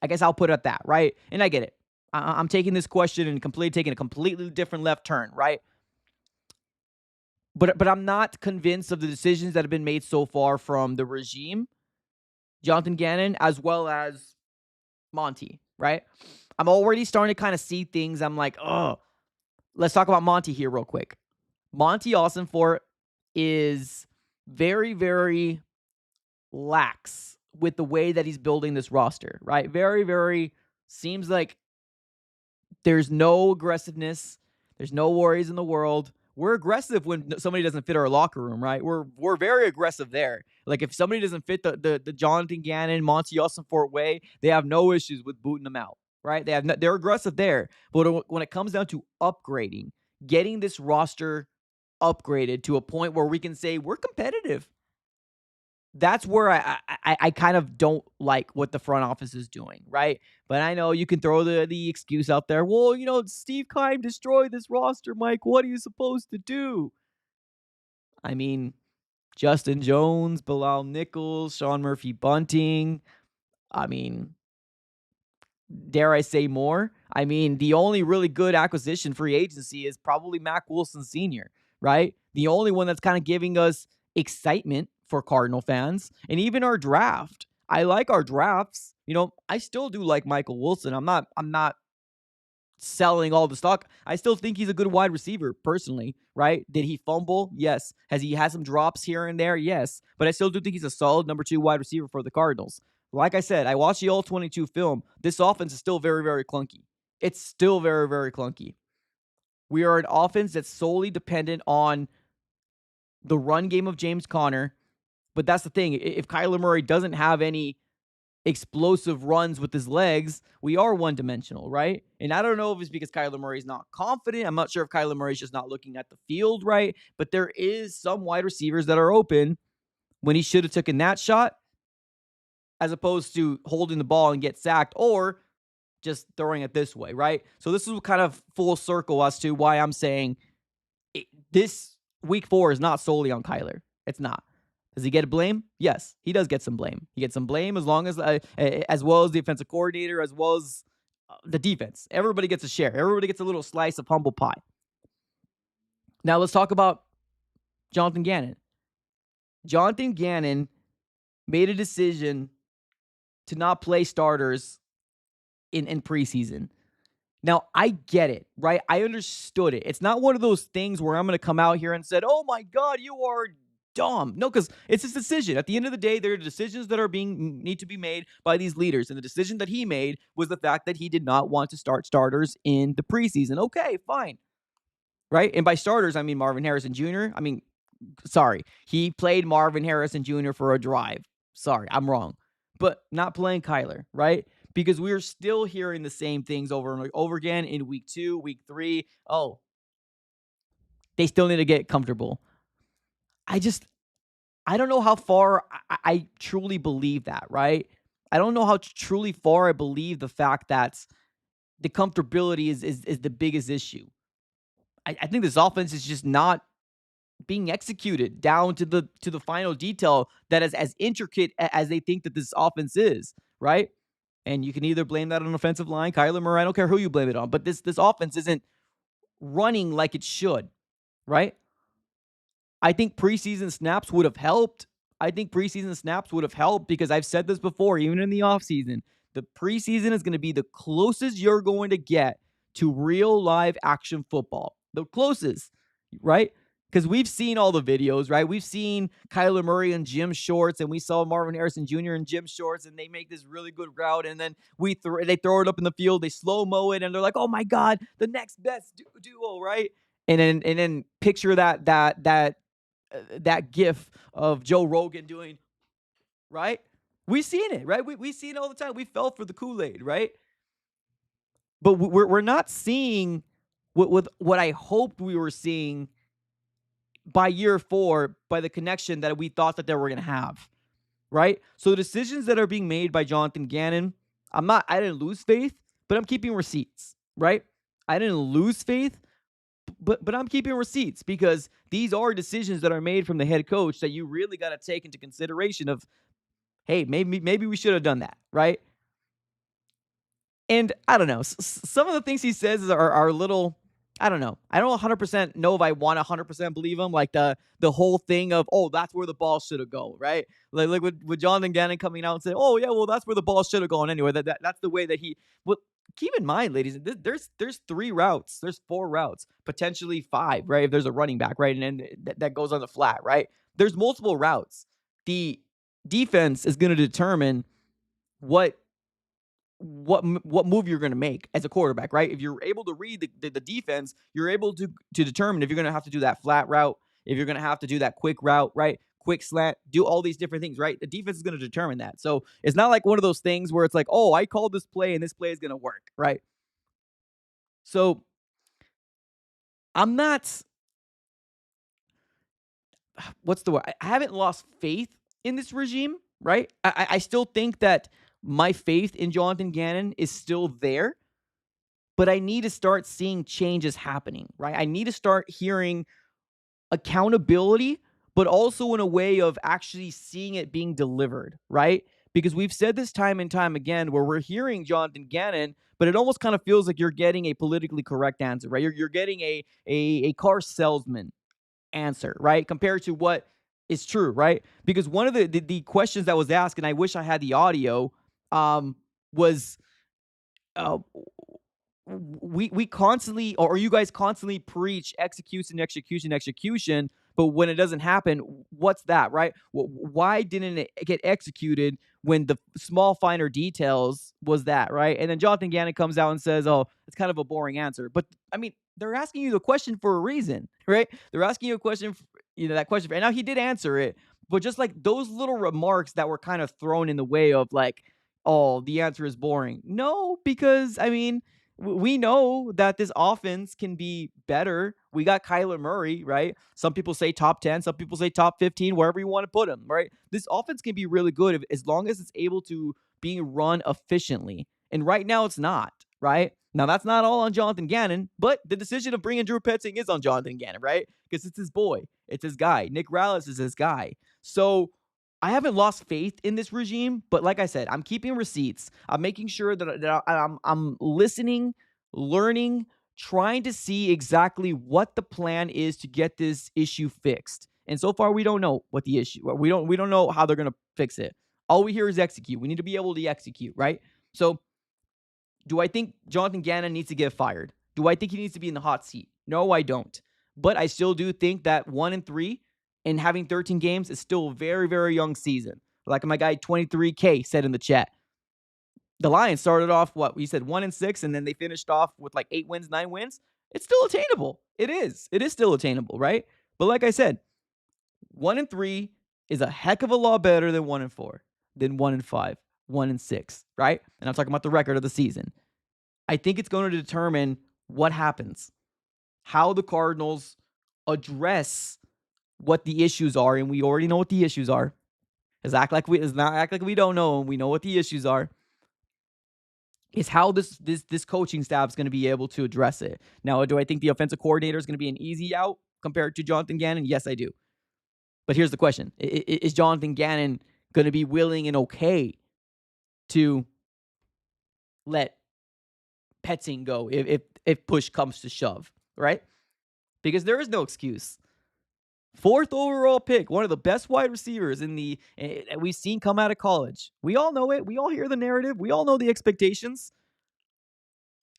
I guess I'll put it at that, right? And I get it. I'm taking this question and taking a completely different left turn, right? But I'm not convinced of the decisions that have been made so far from the regime, Jonathan Gannon, as well as Monty, right? I'm already starting to kind of see things. I'm like, oh, let's talk about Monty here real quick. Monty Ossenfort is very, very lax with the way that he's building this roster, right? Very, very, seems like there's no aggressiveness. There's no worries in the world. We're aggressive when somebody doesn't fit our locker room, right? We're very aggressive there. Like if somebody doesn't fit the Jonathan Gannon, Monty Ossenfort way, they have no issues with booting them out, right? They're aggressive there. But when it comes down to upgrading, getting this roster upgraded to a point where we can say we're competitive, that's where I kind of don't like what the front office is doing, right? But I know you can throw the excuse out there. Well, Steve Keim destroyed this roster, Mike. What are you supposed to do? I mean, Justin Jones, Bilal Nichols, Sean Murphy-Bunting. I mean, dare I say more? I mean, the only really good acquisition free agency is probably Mack Wilson Sr., right? The only one that's kind of giving us excitement for Cardinal fans, and even our draft. I like our drafts. I still do like Michael Wilson. I'm not selling all the stock. I still think he's a good wide receiver, personally, right? Did he fumble? Yes. Has he had some drops here and there? Yes. But I still do think he's a solid number 2 wide receiver for the Cardinals. Like I said, I watched the All-22 film. This offense is still very, very clunky. It's still very, very clunky. We are an offense that's solely dependent on the run game of James Conner. But that's the thing. If Kyler Murray doesn't have any explosive runs with his legs, we are one-dimensional, right? And I don't know if it's because Kyler Murray's not confident. I'm not sure if Kyler Murray's just not looking at the field right. But there is some wide receivers that are open when he should have taken that shot, as opposed to holding the ball and get sacked, or just throwing it this way, right? So this is kind of full circle as to why I'm saying this week 4 is not solely on Kyler. It's not. Does he get blame? Yes, he does get some blame. He gets some blame as well as the offensive coordinator, as well as the defense. Everybody gets a share. Everybody gets a little slice of humble pie. Now let's talk about Jonathan Gannon. Jonathan Gannon made a decision to not play starters in preseason. Now, I get it, right? I understood it. It's not one of those things where I'm going to come out here and say, oh my God, you are dumb. No, because it's his decision. At the end of the day, there are decisions that need to be made by these leaders. And the decision that he made was the fact that he did not want to start starters in the preseason. Okay, fine. Right? And by starters, I mean Marvin Harrison Jr. Sorry. He played Marvin Harrison Jr. for a drive. Sorry, I'm wrong. But not playing Kyler, right? Because we're still hearing the same things over and over again in week 2, week 3. Oh, they still need to get comfortable. I don't know how far I truly believe that, right? I don't know how truly far I believe the fact that the comfortability is the biggest issue. I think this offense is just not being executed down to the final detail that is as intricate as they think that this offense is, right? And you can either blame that on offensive line, Kyler Murray, I don't care who you blame it on, but this offense isn't running like it should, right? I think preseason snaps would have helped. Because I've said this before, even in the offseason. The preseason is going to be the closest you're going to get to real live action football. The closest, right? Because we've seen all the videos, right? We've seen Kyler Murray in gym shorts, and we saw Marvin Harrison Jr. in gym shorts, and they make this really good route, and then they throw it up in the field, they slow-mo it, and they're like, oh my God, the next best duo, right? And then picture that gif of Joe Rogan doing, right? We've seen it, right? We've seen it all the time. We fell for the Kool-Aid, right? But we're not seeing what I hoped we were seeing by year 4, by the connection that we thought that they were going to have, right? So the decisions that are being made by Jonathan Gannon, I didn't lose faith, but I'm keeping receipts, right? I didn't lose faith, but I'm keeping receipts, because these are decisions that are made from the head coach that you really got to take into consideration of, hey, maybe we should have done that, right? And I don't know, some of the things he says are a little, I don't know. I don't 100% know if I want to 100% believe him. Like the whole thing of, oh, that's where the ball should have gone, right? Like with Jonathan Gannon coming out and saying, oh, yeah, well, that's where the ball should have gone anyway. That's the way that he... Well, keep in mind, ladies, there's 3 routes. There's 4 routes, potentially 5, right? If there's a running back, right? And then that goes on the flat, right? There's multiple routes. The defense is going to determine what move you're going to make as a quarterback, right? If you're able to read the defense, you're able to determine if you're going to have to do that flat route, if you're going to have to do that quick route, right? Quick slant, do all these different things, right? The defense is going to determine that. So it's not like one of those things where it's like, oh, I called this play and this play is going to work, right? So I'm not, what's the word? I haven't lost faith in this regime, right? I still think that my faith in Jonathan Gannon is still there, but I need to start seeing changes happening, right? I need to start hearing accountability, but also in a way of actually seeing it being delivered, right? Because we've said this time and time again, where we're hearing Jonathan Gannon, but it almost kind of feels like you're getting a politically correct answer, right? You're getting a car salesman answer, right? Compared to what is true, right? Because one of the questions that was asked, and I wish I had the audio, was we constantly, or you guys constantly preach execution, but when it doesn't happen, what's that, right? Why didn't it get executed when the small finer details was that, right? And then Jonathan Gannon comes out and says, "Oh, it's kind of a boring answer." But I mean, they're asking you the question for a reason, right? They're asking you a question, that question, and now he did answer it, but just like those little remarks that were kind of thrown in the way of like, "Oh, the answer is boring." No, because I mean, we know that this offense can be better. We got Kyler Murray, right? Some people say top 10, some people say top 15, wherever you want to put him, right? This offense can be really good as long as it's able to be run efficiently. And right now it's not, right? Now that's not all on Jonathan Gannon, but the decision of bringing Drew Petzing is on Jonathan Gannon, right? Because it's his boy. It's his guy. Nick Rallis is his guy. So I haven't lost faith in this regime, but like I said, I'm keeping receipts. I'm making sure that I'm listening, learning, trying to see exactly what the plan is to get this issue fixed. And so far, we don't know what the issue. We don't know how they're gonna fix it. All we hear is execute. We need to be able to execute, right? So, do I think Jonathan Gannon needs to get fired? Do I think he needs to be in the hot seat? No, I don't. But I still do think that 1-3 and having 13 games is still a very, very young season. Like my guy 23K said in the chat. The Lions started off, what, we said 1-6, and then they finished off with like 8 wins, 9 wins. It's still attainable. It is. It is still attainable, right? But like I said, 1-3 is a heck of a lot better than 1-4, than 1-5, 1-6, right? And I'm talking about the record of the season. I think it's going to determine what happens, how the Cardinals address what the issues are, and we already know what the issues are. Let's not act like we don't know, and we know what the issues are. Is how this coaching staff is going to be able to address it. Now, do I think the offensive coordinator is going to be an easy out compared to Jonathan Gannon? Yes, I do. But here's the question. Is Jonathan Gannon going to be willing and okay to let Petzing go if push comes to shove, right? Because there is no excuse. 4th overall pick, one of the best wide receivers in the we've seen come out of college. We all know it. We all hear the narrative. We all know the expectations.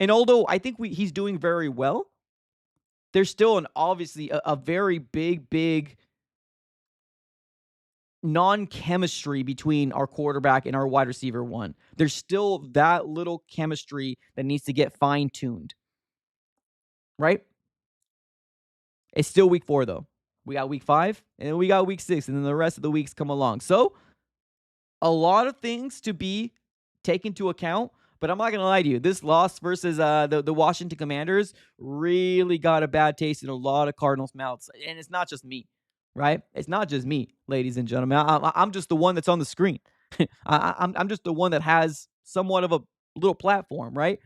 And although I think he's doing very well, there's still obviously a very big non-chemistry between our quarterback and our wide receiver one. There's still that little chemistry that needs to get fine-tuned. Right? It's still week 4, though. We got week 5, and then we got week 6, and then the rest of the weeks come along. So, a lot of things to be taken into account, but I'm not going to lie to you. This loss versus the Washington Commanders really got a bad taste in a lot of Cardinals' mouths. And it's not just me, right? It's not just me, ladies and gentlemen. I'm just the one that's on the screen. I'm just the one that has somewhat of a little platform, right?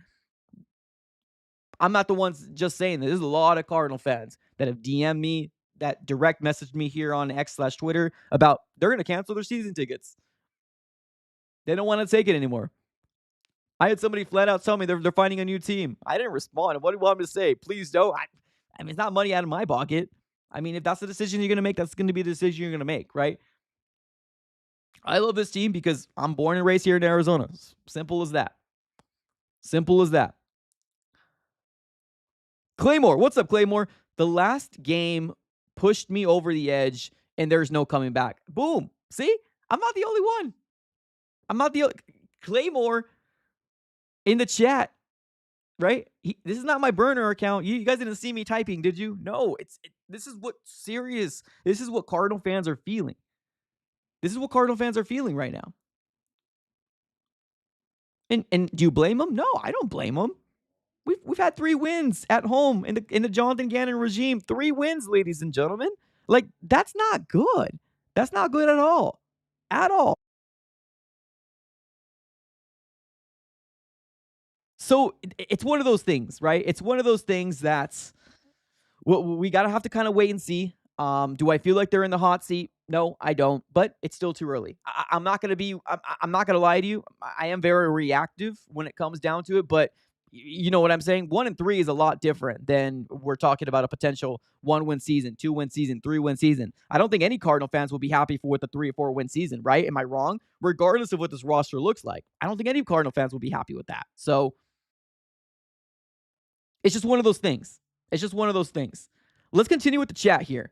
I'm not the ones just saying this. There's a lot of Cardinal fans that have DM'd me, that direct messaged me here on X/Twitter about they're going to cancel their season tickets. They don't want to take it anymore. I had somebody flat out tell me they're finding a new team. I didn't respond. What do you want me to say? Please don't. I mean, it's not money out of my pocket. I mean, if that's the decision you're going to make, that's going to be the decision you're going to make, right? I love this team because I'm born and raised here in Arizona. Simple as that. Simple as that. Claymore, what's up, Claymore? The last game pushed me over the edge, and there's no coming back. Boom. See? I'm not the only one. I'm not the only... Claymore in the chat, right? This is not my burner account. You guys didn't see me typing, did you? No, this is what Cardinal fans are feeling. This is what Cardinal fans are feeling right now. And do you blame them? No, I don't blame them. We've had 3 wins at home in the Jonathan Gannon regime. 3 wins, ladies and gentlemen. Like, that's not good. That's not good at all. At all. So it's one of those things, right? It's one of those things that's we gotta have to kind of wait and see. Do I feel like they're in the hot seat? No, I don't. But it's still too early. I'm not gonna lie to you. I am very reactive when it comes down to it. But you know what I'm saying? 1-3 is a lot different than we're talking about a potential 1-win season, 2-win season, 3-win season. I don't think any Cardinal fans will be happy with a 3 or 4-win season, right? Am I wrong? Regardless of what this roster looks like, I don't think any Cardinal fans will be happy with that. So It's just one of those things. It's just one of those things. Let's continue with the chat here.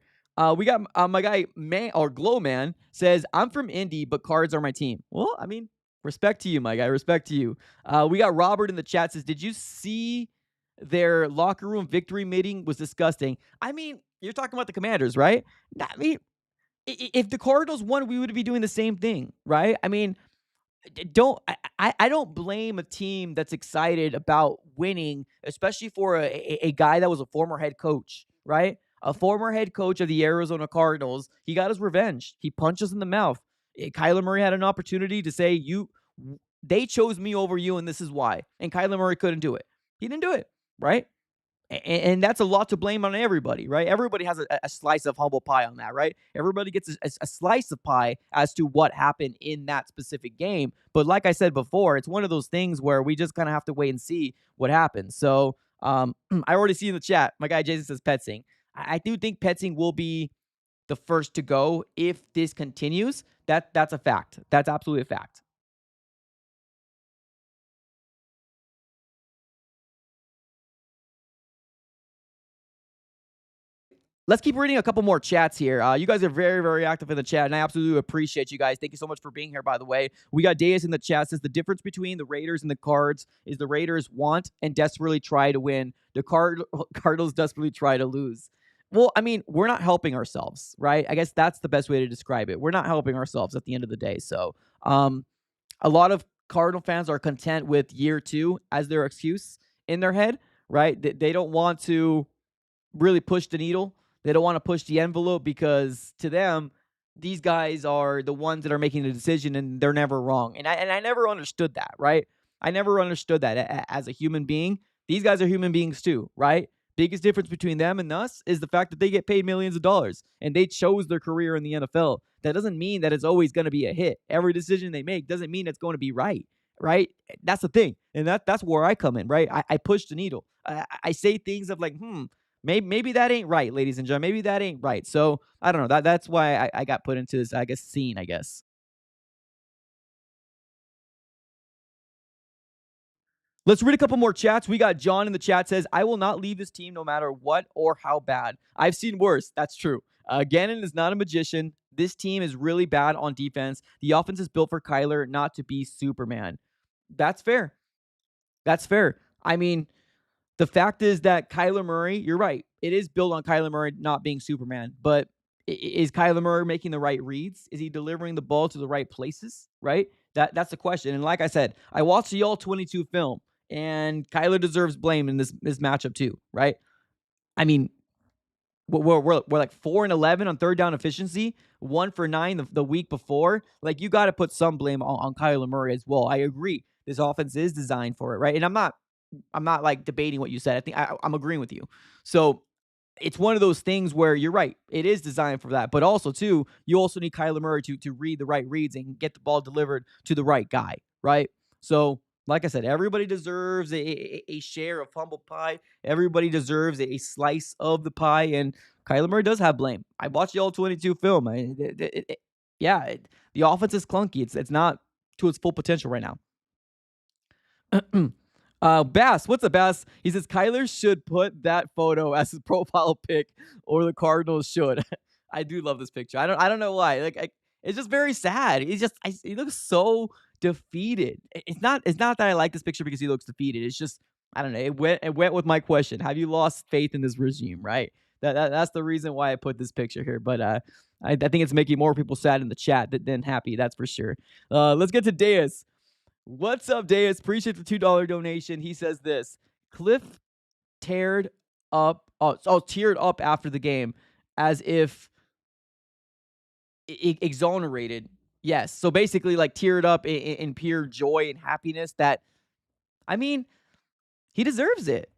We got my guy Glow Man says, I'm from Indy, but Cards are my team. Well, I mean, respect to you, my guy. Respect to you. We got Robert in the chat says, did you see their locker room victory meeting? Was disgusting. I mean, you're talking about the Commanders, right? I mean, if the Cardinals won, we would be doing the same thing, right? I mean, I don't blame a team that's excited about winning, especially for a guy that was a former head coach, right? A former head coach of the Arizona Cardinals. He got his revenge. He punched us in the mouth. Kyler Murray had an opportunity to say, they chose me over you, and this is why. And Kyler Murray couldn't do it. He didn't do it, right? And that's a lot to blame on everybody, right? Everybody has a slice of humble pie on that, right? Everybody gets a slice of pie as to what happened in that specific game. But like I said before, it's one of those things where we just kind of have to wait and see what happens. So I already see in the chat, my guy Jason says Petsing. I do think Petsing will be the first to go if this continues. That's a fact. That's absolutely a fact. Let's keep reading a couple more chats here. You guys are very, very active in the chat, and I absolutely appreciate you guys. Thank you so much for being here, by the way. We got Deus in the chat. Says the difference between the Raiders and the Cards is the Raiders want and desperately try to win. The Cardinals desperately try to lose. Well, I mean, we're not helping ourselves, right? I guess that's the best way to describe it. We're not helping ourselves at the end of the day. So a lot of Cardinal fans are content with year 2 as their excuse in their head, right? They don't want to really push the needle. They don't want to push the envelope because to them, these guys are the ones that are making the decision and they're never wrong. And I never understood that, right? I never understood that as a human being. These guys are human beings too, right? Biggest difference between them and us is the fact that they get paid millions of dollars and they chose their career in the NFL. That doesn't mean that it's always going to be a hit. Every decision they make doesn't mean it's going to be right, right? That's the thing. And that's where I come in, right? I push the needle. I say things of like, maybe that ain't right, ladies and gentlemen. Maybe that ain't right. So I don't know. That's why I got put into this, I guess, scene, I guess. Let's read a couple more chats. We got John in the chat says, I will not leave this team no matter what or how bad. I've seen worse. That's true. Gannon is not a magician. This team is really bad on defense. The offense is built for Kyler, not to be Superman. That's fair. That's fair. I mean, the fact is that Kyler Murray, you're right. It is built on Kyler Murray not being Superman. But is Kyler Murray making the right reads? Is he delivering the ball to the right places? Right? That's the question. And like I said, I watched the All-22 film, and Kyler deserves blame in this matchup too. Right? I mean, we're like 4-11 on third down efficiency, 1 for 9 the week before. Like, you got to put some blame on Kyler Murray as well. I agree. This offense is designed for it, right? And I'm not like debating what you said. I think I'm agreeing with you. So it's one of those things where you're right. It is designed for that. But also, too, you also need Kyler Murray to read the right reads and get the ball delivered to the right guy, right? So, like I said, everybody deserves a share of humble pie. Everybody deserves a slice of the pie. And Kyler Murray does have blame. I watched the All-22 film. The offense is clunky. It's not to its full potential right now. Bass, what's up, Bass? He says Kyler should put that photo as his profile pic, or the Cardinals should. I do love this picture. I don't know why. It's just very sad. He looks so defeated. It's not that I like this picture because he looks defeated. It's just, I don't know. It went with my question. Have you lost faith in this regime? Right. That's the reason why I put this picture here. But I think it's making more people sad in the chat than happy. That's for sure. Let's get to Deus. What's up, Deus? Appreciate the $2 donation. He says this: Kliff teared up after the game as if exonerated. Yes. So basically, like, teared up in pure joy and happiness that, I mean, he deserves it.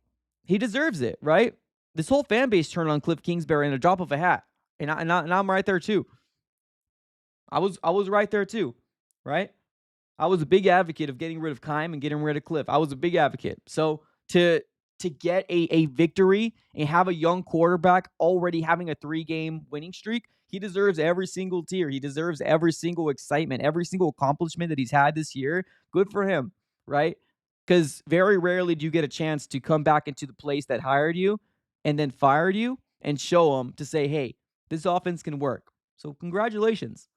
He deserves it, right? This whole fan base turned on Kliff Kingsbury in a drop of a hat. And I'm right there too. I was right there too, right? I was a big advocate of getting rid of Keim and getting rid of Kliff. I was a big advocate. So to get a victory and have a young quarterback already having a 3-game winning streak, he deserves every single tier. He deserves every single excitement, every single accomplishment that he's had this year. Good for him, right? Because very rarely do you get a chance to come back into the place that hired you and then fired you and show them to say, hey, this offense can work. So congratulations.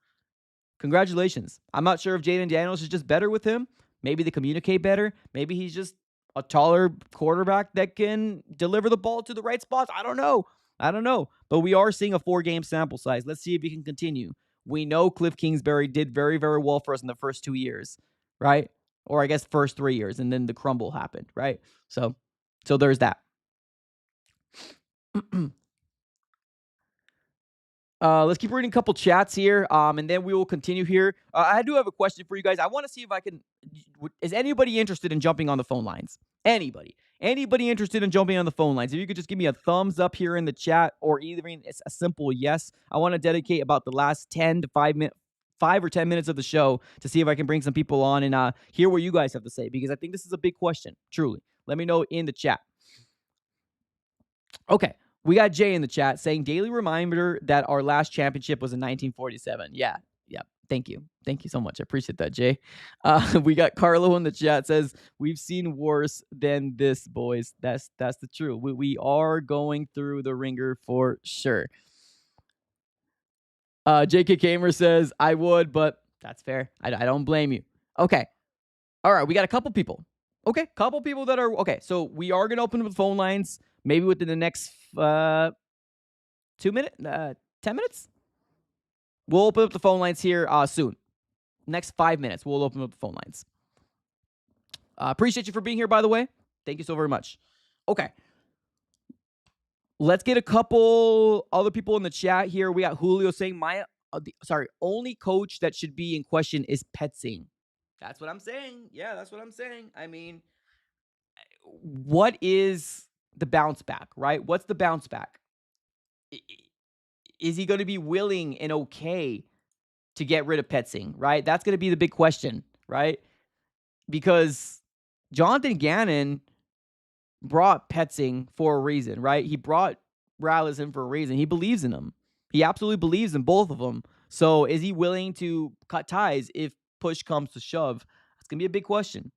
Congratulations. I'm not sure if Jaden Daniels is just better with him. Maybe they communicate better. Maybe he's just a taller quarterback that can deliver the ball to the right spots. I don't know. But we are seeing a 4-game sample size. Let's see if he can continue. We know Kliff Kingsbury did very, very well for us in the first 2 years, right? Or I guess first 3 years, and then the crumble happened, right? So there's that. Let's keep reading a couple chats here, and then we will continue here. I do have a question for you guys. I want to see if I can. Is anybody interested in jumping on the phone lines? Anybody interested in jumping on the phone lines? If you could just give me a thumbs up here in the chat, or even it's a simple yes. I want to dedicate about the last 5 or 10 minutes of the show to see if I can bring some people on and hear what you guys have to say, because I think this is a big question. Truly, let me know in the chat. Okay. We got Jay in the chat saying, daily reminder that our last championship was in 1947. Yeah. Thank you so much. I appreciate that, Jay. We got Carlo in the chat says, we've seen worse than this, boys. That's the truth. We are going through the ringer for sure. JK Kamer says, I would, but that's fair. I don't blame you. Okay. All right. We got a couple people. Okay. Couple people that are, okay. So we are going to open up the phone lines maybe within the next 10 minutes. We'll open up the phone lines here soon. Next 5 minutes, we'll open up the phone lines. Appreciate you for being here, by the way. Thank you so very much. Okay. Let's get a couple other people in the chat here. We got Julio saying, only coach that should be in question is Petzing. That's what I'm saying. Yeah, that's what I'm saying. I mean, what is the bounce back, right? What's the bounce back? Is he going to be willing and okay to get rid of Petzing, right? That's going to be the big question, right? Because Jonathan Gannon brought Petzing for a reason, right? He brought Rallis in for a reason. He believes in him. He absolutely believes in both of them. So is he willing to cut ties if push comes to shove? It's going to be a big question.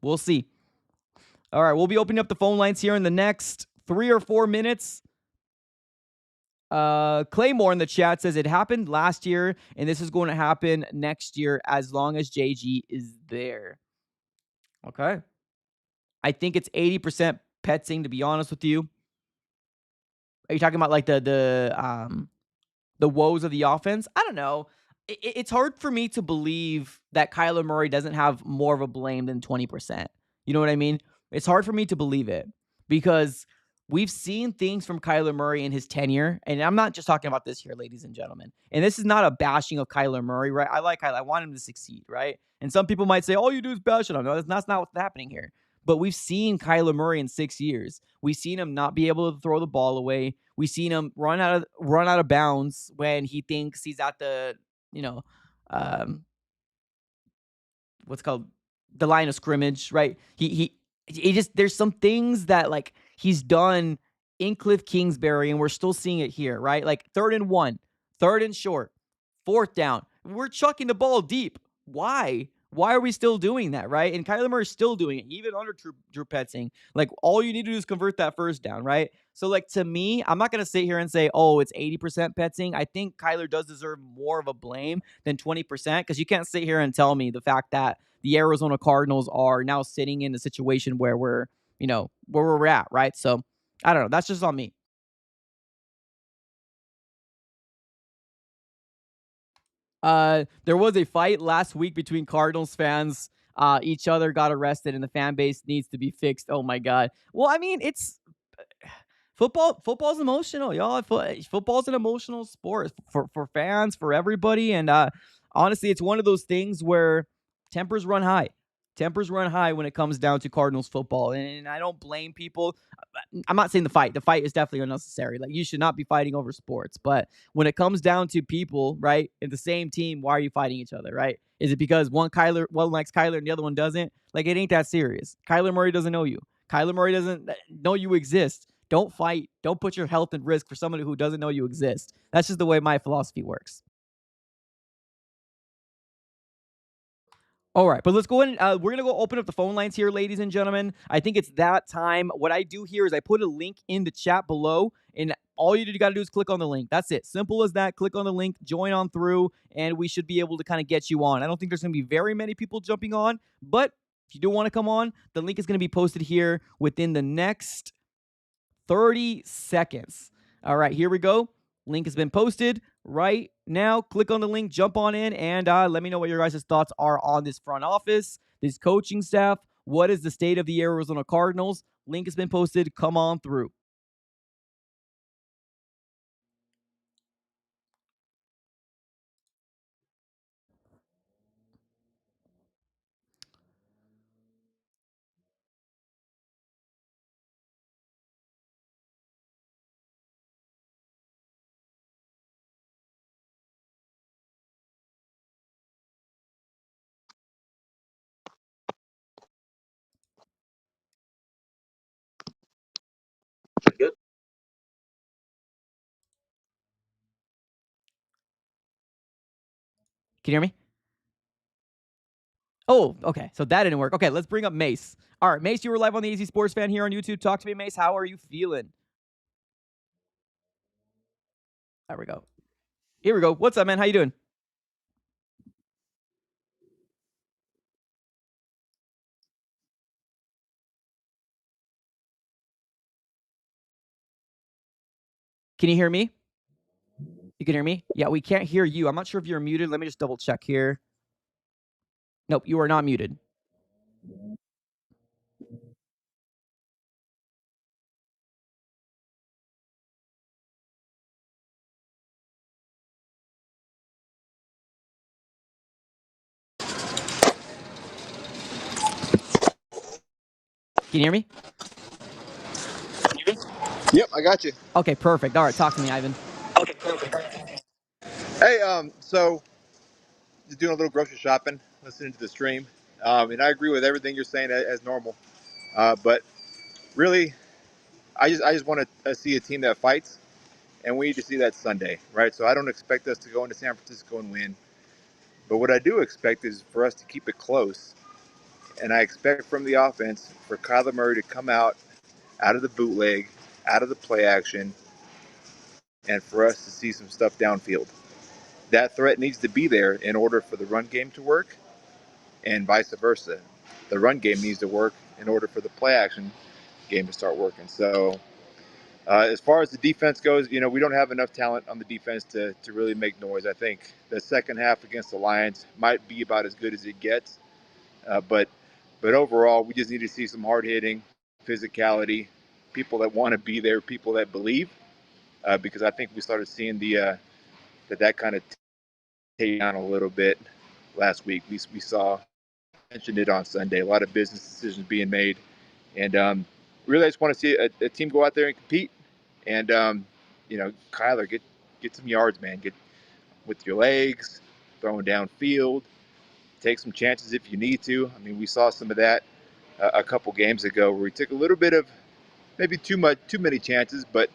We'll see. All right, we'll be opening up the phone lines here in the next 3 or 4 minutes. Claymore in the chat says it happened last year, and this is going to happen next year as long as JG is there. Okay. I think it's 80% Petzing, to be honest with you. Are you talking about like the woes of the offense? I don't know. It's hard for me to believe that Kyler Murray doesn't have more of a blame than 20%. You know what I mean? It's hard for me to believe it because we've seen things from Kyler Murray in his tenure, and I'm not just talking about this here, ladies and gentlemen. And this is not a bashing of Kyler Murray, right? I like Kyler. I want him to succeed, right? And some people might say, all you do is bash on him. No, that's not what's happening here. But we've seen Kyler Murray in 6 years. We've seen him not be able to throw the ball away. We've seen him run out of bounds when he thinks he's at the, what's called the line of scrimmage, right? He just, there's some things that like he's done in Kliff Kingsbury, and we're still seeing it here, right? Like 3rd and 1, 3rd and short, 4th down. We're chucking the ball deep. Why? Why are we still doing that, right? And Kyler Murray's still doing it, even under Drew Petzing. Like, all you need to do is convert that 1st down, right? So, like, to me, I'm not going to sit here and say, oh, it's 80% Petzing. I think Kyler does deserve more of a blame than 20%, because you can't sit here and tell me the fact that the Arizona Cardinals are now sitting in a situation where we're at, right? So, I don't know. That's just on me. There was a fight last week between Cardinals fans. Each other got arrested, and the fan base needs to be fixed. Oh my God. Well, I mean, it's football. Football's emotional, y'all. Football's an emotional sport for fans, for everybody. And honestly, it's one of those things where tempers run high. Tempers run high when it comes down to Cardinals football. And I don't blame people. I'm not saying the fight is definitely unnecessary. Like, you should not be fighting over sports. But when it comes down to people, right, in the same team, why are you fighting each other, right? Is it because one likes Kyler and the other one doesn't? Like, it ain't that serious. Kyler Murray doesn't know you. Kyler Murray doesn't know you exist. Don't fight. Don't put your health at risk for somebody who doesn't know you exist. That's just the way my philosophy works. All right, but let's go in. We're going to go open up the phone lines here, ladies and gentlemen. I think it's that time. What I do here is I put a link in the chat below, and all you got to do is click on the link. That's it. Simple as that. Click on the link, join on through, and we should be able to kind of get you on. I don't think there's going to be very many people jumping on, but if you do want to come on, the link is going to be posted here within the next 30 seconds. All right, here we go. Link has been posted right now. Click on the link, jump on in, and let me know what your guys' thoughts are on this front office, this coaching staff. What is the state of the Arizona Cardinals? Link has been posted. Come on through. Good. Can you hear me? Oh, okay. So that didn't work. Okay, let's bring up Mace. All right, Mace, you were live on the Easy Sports Fan here on YouTube. Talk to me, Mace. How are you feeling? There we go. Here we go. What's up, man? How you doing? Can you hear me? You can hear me? Yeah, we can't hear you. I'm not sure if you're muted. Let me just double check here. Nope, you are not muted. Can you hear me? Yep, I got you. Okay, perfect. All right, talk to me, Ivan. Hey, so just doing a little grocery shopping, listening to the stream, and I agree with everything you're saying as normal. But really, I just want to see a team that fights, and we need to see that Sunday, right? So I don't expect us to go into San Francisco and win, but what I do expect is for us to keep it close, and I expect from the offense for Kyler Murray to come out of the bootleg, out of the play action, and for us to see some stuff downfield. That threat needs to be there in order for the run game to work, and vice versa. The run game needs to work in order for the play action game to start working. So, as far as the defense goes, we don't have enough talent on the defense to really make noise. I think the second half against the Lions might be about as good as it gets. But overall, we just need to see some hard hitting, physicality, people that want to be there, people that believe, because I think we started seeing that kind of take down a little bit last week. We saw, mentioned it on Sunday, a lot of business decisions being made, and really I just want to see a team go out there and compete, and Kyler, get some yards, man, get with your legs, throwing downfield, take some chances if you need to. I mean, we saw some of that a couple games ago where we took a little bit of maybe too many chances, but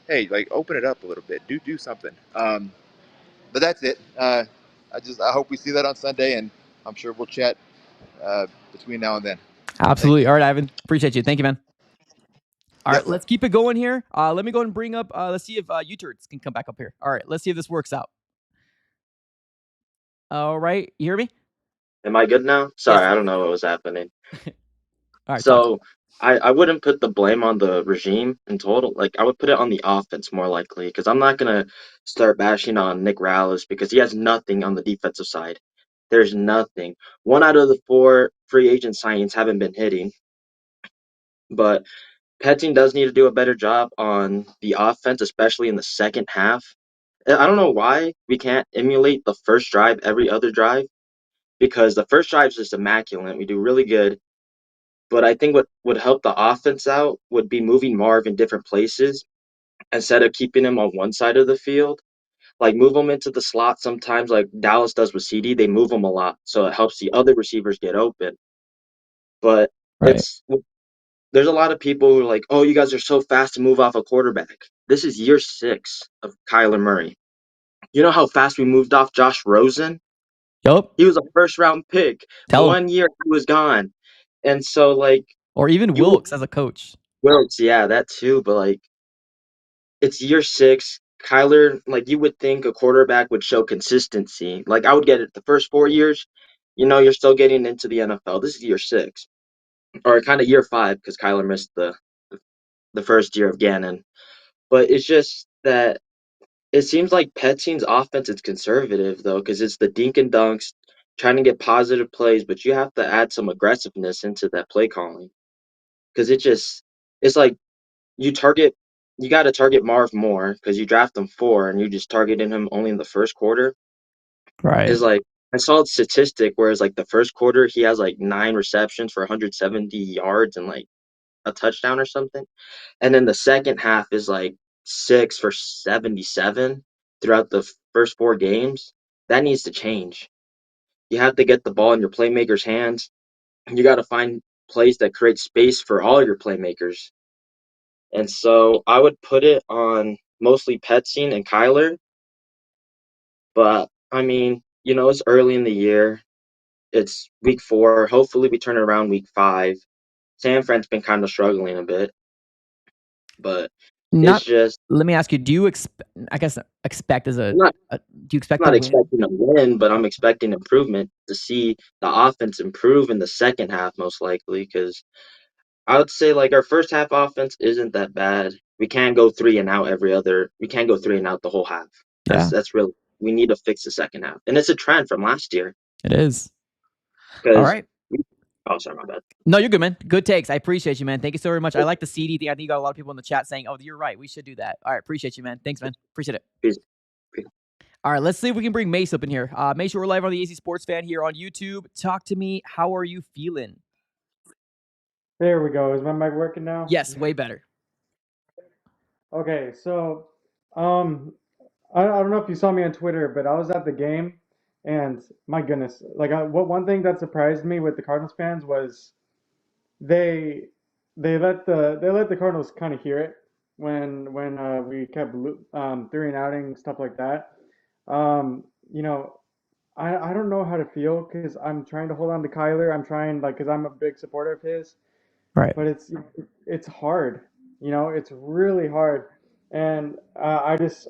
hey, like open it up a little bit, do something. But that's it. I hope we see that on Sunday, and I'm sure we'll chat between now and then. Absolutely. Thanks. All right, Ivan. Appreciate you. Thank you, man. All right, Yep. let's keep it going here. Let me go and bring up, let's see if U-Turds can come back up here. All right, let's see if this works out. All right, you hear me? Am I good now? Yes. Sorry, I don't know what was happening. All right, talk to me. So I wouldn't put the blame on the regime in total. Like I would put it on the offense more likely because I'm not gonna start bashing on Nick Rallis because he has nothing on the defensive side. There's nothing. One out of the four free agent signings haven't been hitting, but Petting does need to do a better job on the offense, especially in the second half. I don't know why we can't emulate the first drive every other drive because the first drive is just immaculate. We do really good. But I think what would help the offense out would be moving Marv in different places instead of keeping him on one side of the field. Like move him into the slot sometimes, like Dallas does with CD. They move him a lot, so it helps the other receivers get open. But Right. there's a lot of people who are like, "Oh, you guys are so fast to move off a quarterback." This is year 6 of Kyler Murray. You know how fast we moved off Josh Rosen? Yup. He was a first-round pick. Tell him. 1 year, he was gone. And so, like, Or even you would Wilkes as a coach. Wilkes, yeah, that too, but, like, it's year 6. Kyler, like, you would think a quarterback would show consistency. Like, I would get it the first 4 years, you're still getting into the NFL. This is year 6. Or kind of year 5 because Kyler missed the first year of Gannon. But it's just that it seems like Pettine's offense is conservative, though, because it's the dink and dunks, trying to get positive plays, but you have to add some aggressiveness into that play calling. Because it's like you got to target Marv more because you draft him 4 and you just targeted him only in the first quarter. Right. Is like, I saw a statistic where it's like the first quarter, he has like 9 receptions for 170 yards and like a touchdown or something. And then the second half is like 6 for 77 throughout the first 4 games. That needs to change. You have to get the ball in your playmakers' hands. You got to find plays that create space for all your playmakers. And so I would put it on mostly Petzing and Kyler. But, I mean, it's early in the year. It's week 4. Hopefully we turn it around week 5. San Fran's been kind of struggling a bit. But it's just Let me ask you, do you expect as I'm not do you expect I'm to not win? expecting a win, but I'm expecting improvement to see the offense improve in the second half, most likely, because I would say like our first half offense isn't that bad. We can't go 3 and out we can't go 3 and out the whole half. Yeah, That's really we need to fix the second half. And it's a trend from last year it is. All because right. oh, sorry, my bad. No, you're good, man. Good takes. I appreciate you, man. Thank you so very much. I like the CD thing. I think you got a lot of people in the chat saying, "Oh, you're right. We should do that." All right, appreciate you, man. Thanks, man. Appreciate it. Peace. All right, let's see if we can bring Mace up in here. Make sure we're live on the AC Sports Fan here on YouTube. Talk to me. How are you feeling? There we go. Is my mic working now? Yes, way better. Okay, so I don't know if you saw me on Twitter, but I was at the game, and my goodness, like one thing that surprised me with the Cardinals fans was they they let the Cardinals kind of hear it when we kept three and outing stuff like that. Um, you know, I don't know how to feel because I'm trying to hold on to Kyler. I'm trying because I'm a big supporter of his. Right. But it's hard. It's really hard. And I just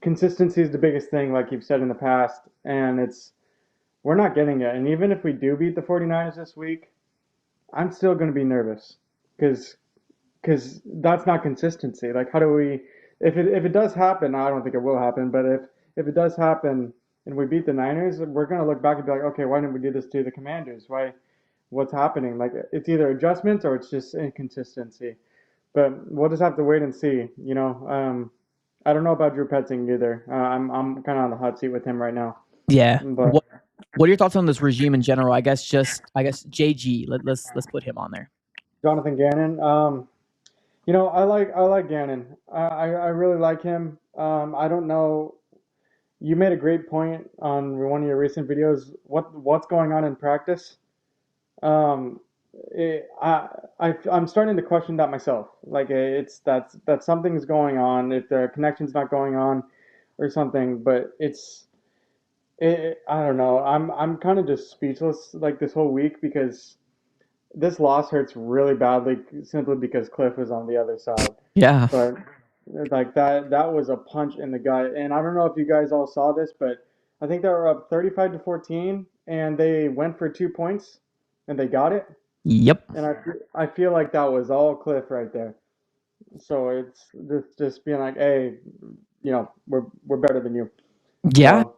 consistency is the biggest thing, like you've said in the past, and we're not getting it. And even if we do beat the 49ers this week, I'm still going to be nervous because that's not consistency. Like, how do we? If it does happen, I don't think it will happen, but if it does happen and we beat the Niners, we're going to look back and be like, okay, why didn't we do this to the Commanders? Why? What's happening? Like, it's either adjustments or it's just inconsistency. But we'll just have to wait and see. I don't know about Drew Petzing either. I'm kind of on the hot seat with him right now. Yeah. But What are your thoughts on this regime in general? I guess JG. Let's put him on there. Jonathan Gannon. I like Gannon. I really like him. I don't know. You made a great point on one of your recent videos. What's going on in practice? Um, I'm starting to question that myself. Like it's that something's going on. If the connection's not going on, or something. But I don't know. I'm kind of just speechless like this whole week because this loss hurts really badly simply because Kliff was on the other side. Yeah. But like that was a punch in the gut. And I don't know if you guys all saw this, but I think they were up 35-14, and they went for 2 points, and they got it. Yep. And I feel like that was all Kliff right there. So it's just being like, hey, we're better than you. Yeah. So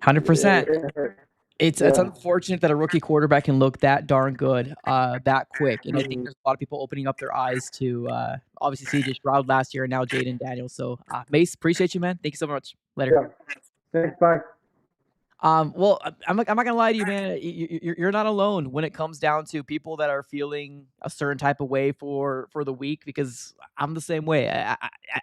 100%. It's Yeah. unfortunate that a rookie quarterback can look that darn good that quick. And I think there's a lot of people opening up their eyes to obviously CJ Stroud last year and now Jaden Daniels. So Mace, appreciate you, man. Thank you so much. Later. Yeah. Thanks. Bye. Well, I'm not gonna lie to you, man. You're not alone when it comes down to people that are feeling a certain type of way for the week, because I'm the same way.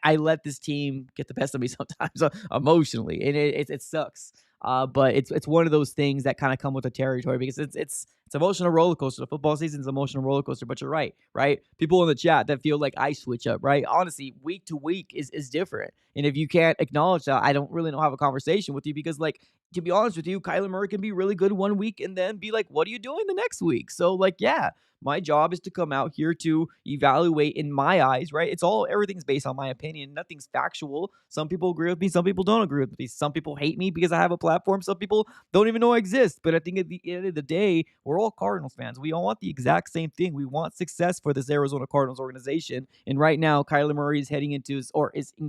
I let this team get the best of me sometimes emotionally, and it sucks. But it's one of those things that kind of come with the territory because it's emotional roller coaster. The football season is emotional roller coaster. But you're right? People in the chat that feel like I switch up, right? Honestly, week to week is different. And if you can't acknowledge that, I don't really know how to have a conversation with you because, like, to be honest with you, Kyler Murray can be really good one week and then be like, what are you doing the next week? So, like, yeah, my job is to come out here to evaluate in my eyes, right? Everything's based on my opinion. Nothing's factual. Some people agree with me. Some people don't agree with me. Some people hate me because I have a platform. Some people don't even know I exist. But I think at the end of the day, we're all Cardinals fans. We all want the exact same thing. We want success for this Arizona Cardinals organization. And right now, Kyler Murray is heading into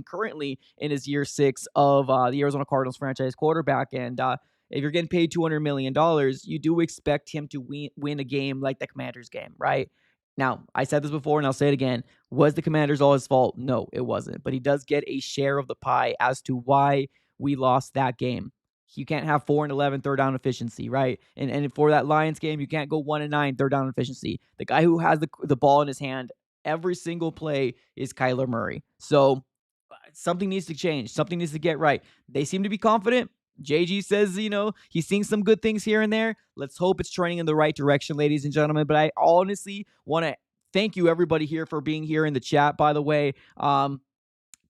currently in his year 6 of the Arizona Cardinals franchise quarterback. And if you're getting paid $200 million, you do expect him to win a game like the Commanders game, right? Now, I said this before and I'll say it again. Was the Commanders all his fault? No, it wasn't. But he does get a share of the pie as to why we lost that game. You can't have 4-11 third down efficiency, right? And for that Lions game, you can't go 1-9 third down efficiency. The guy who has the ball in his hand every single play is Kyler Murray. So something needs to change. Something needs to get right. They seem to be confident. JG says, he's seeing some good things here and there. Let's hope it's trending in the right direction, ladies and gentlemen. But I honestly want to thank you, everybody here, for being here in the chat, by the way.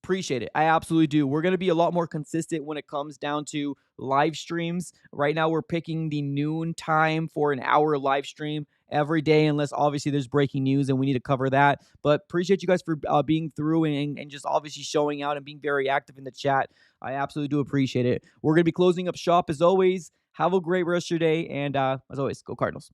Appreciate it. I absolutely do. We're going to be a lot more consistent when it comes down to live streams. Right now, we're picking the noon time for an hour live stream every day, unless obviously there's breaking news and we need to cover that. But appreciate you guys for being through and just obviously showing out and being very active in the chat. I absolutely do appreciate it. We're going to be closing up shop as always. Have a great rest of your day. And as always, go Cardinals.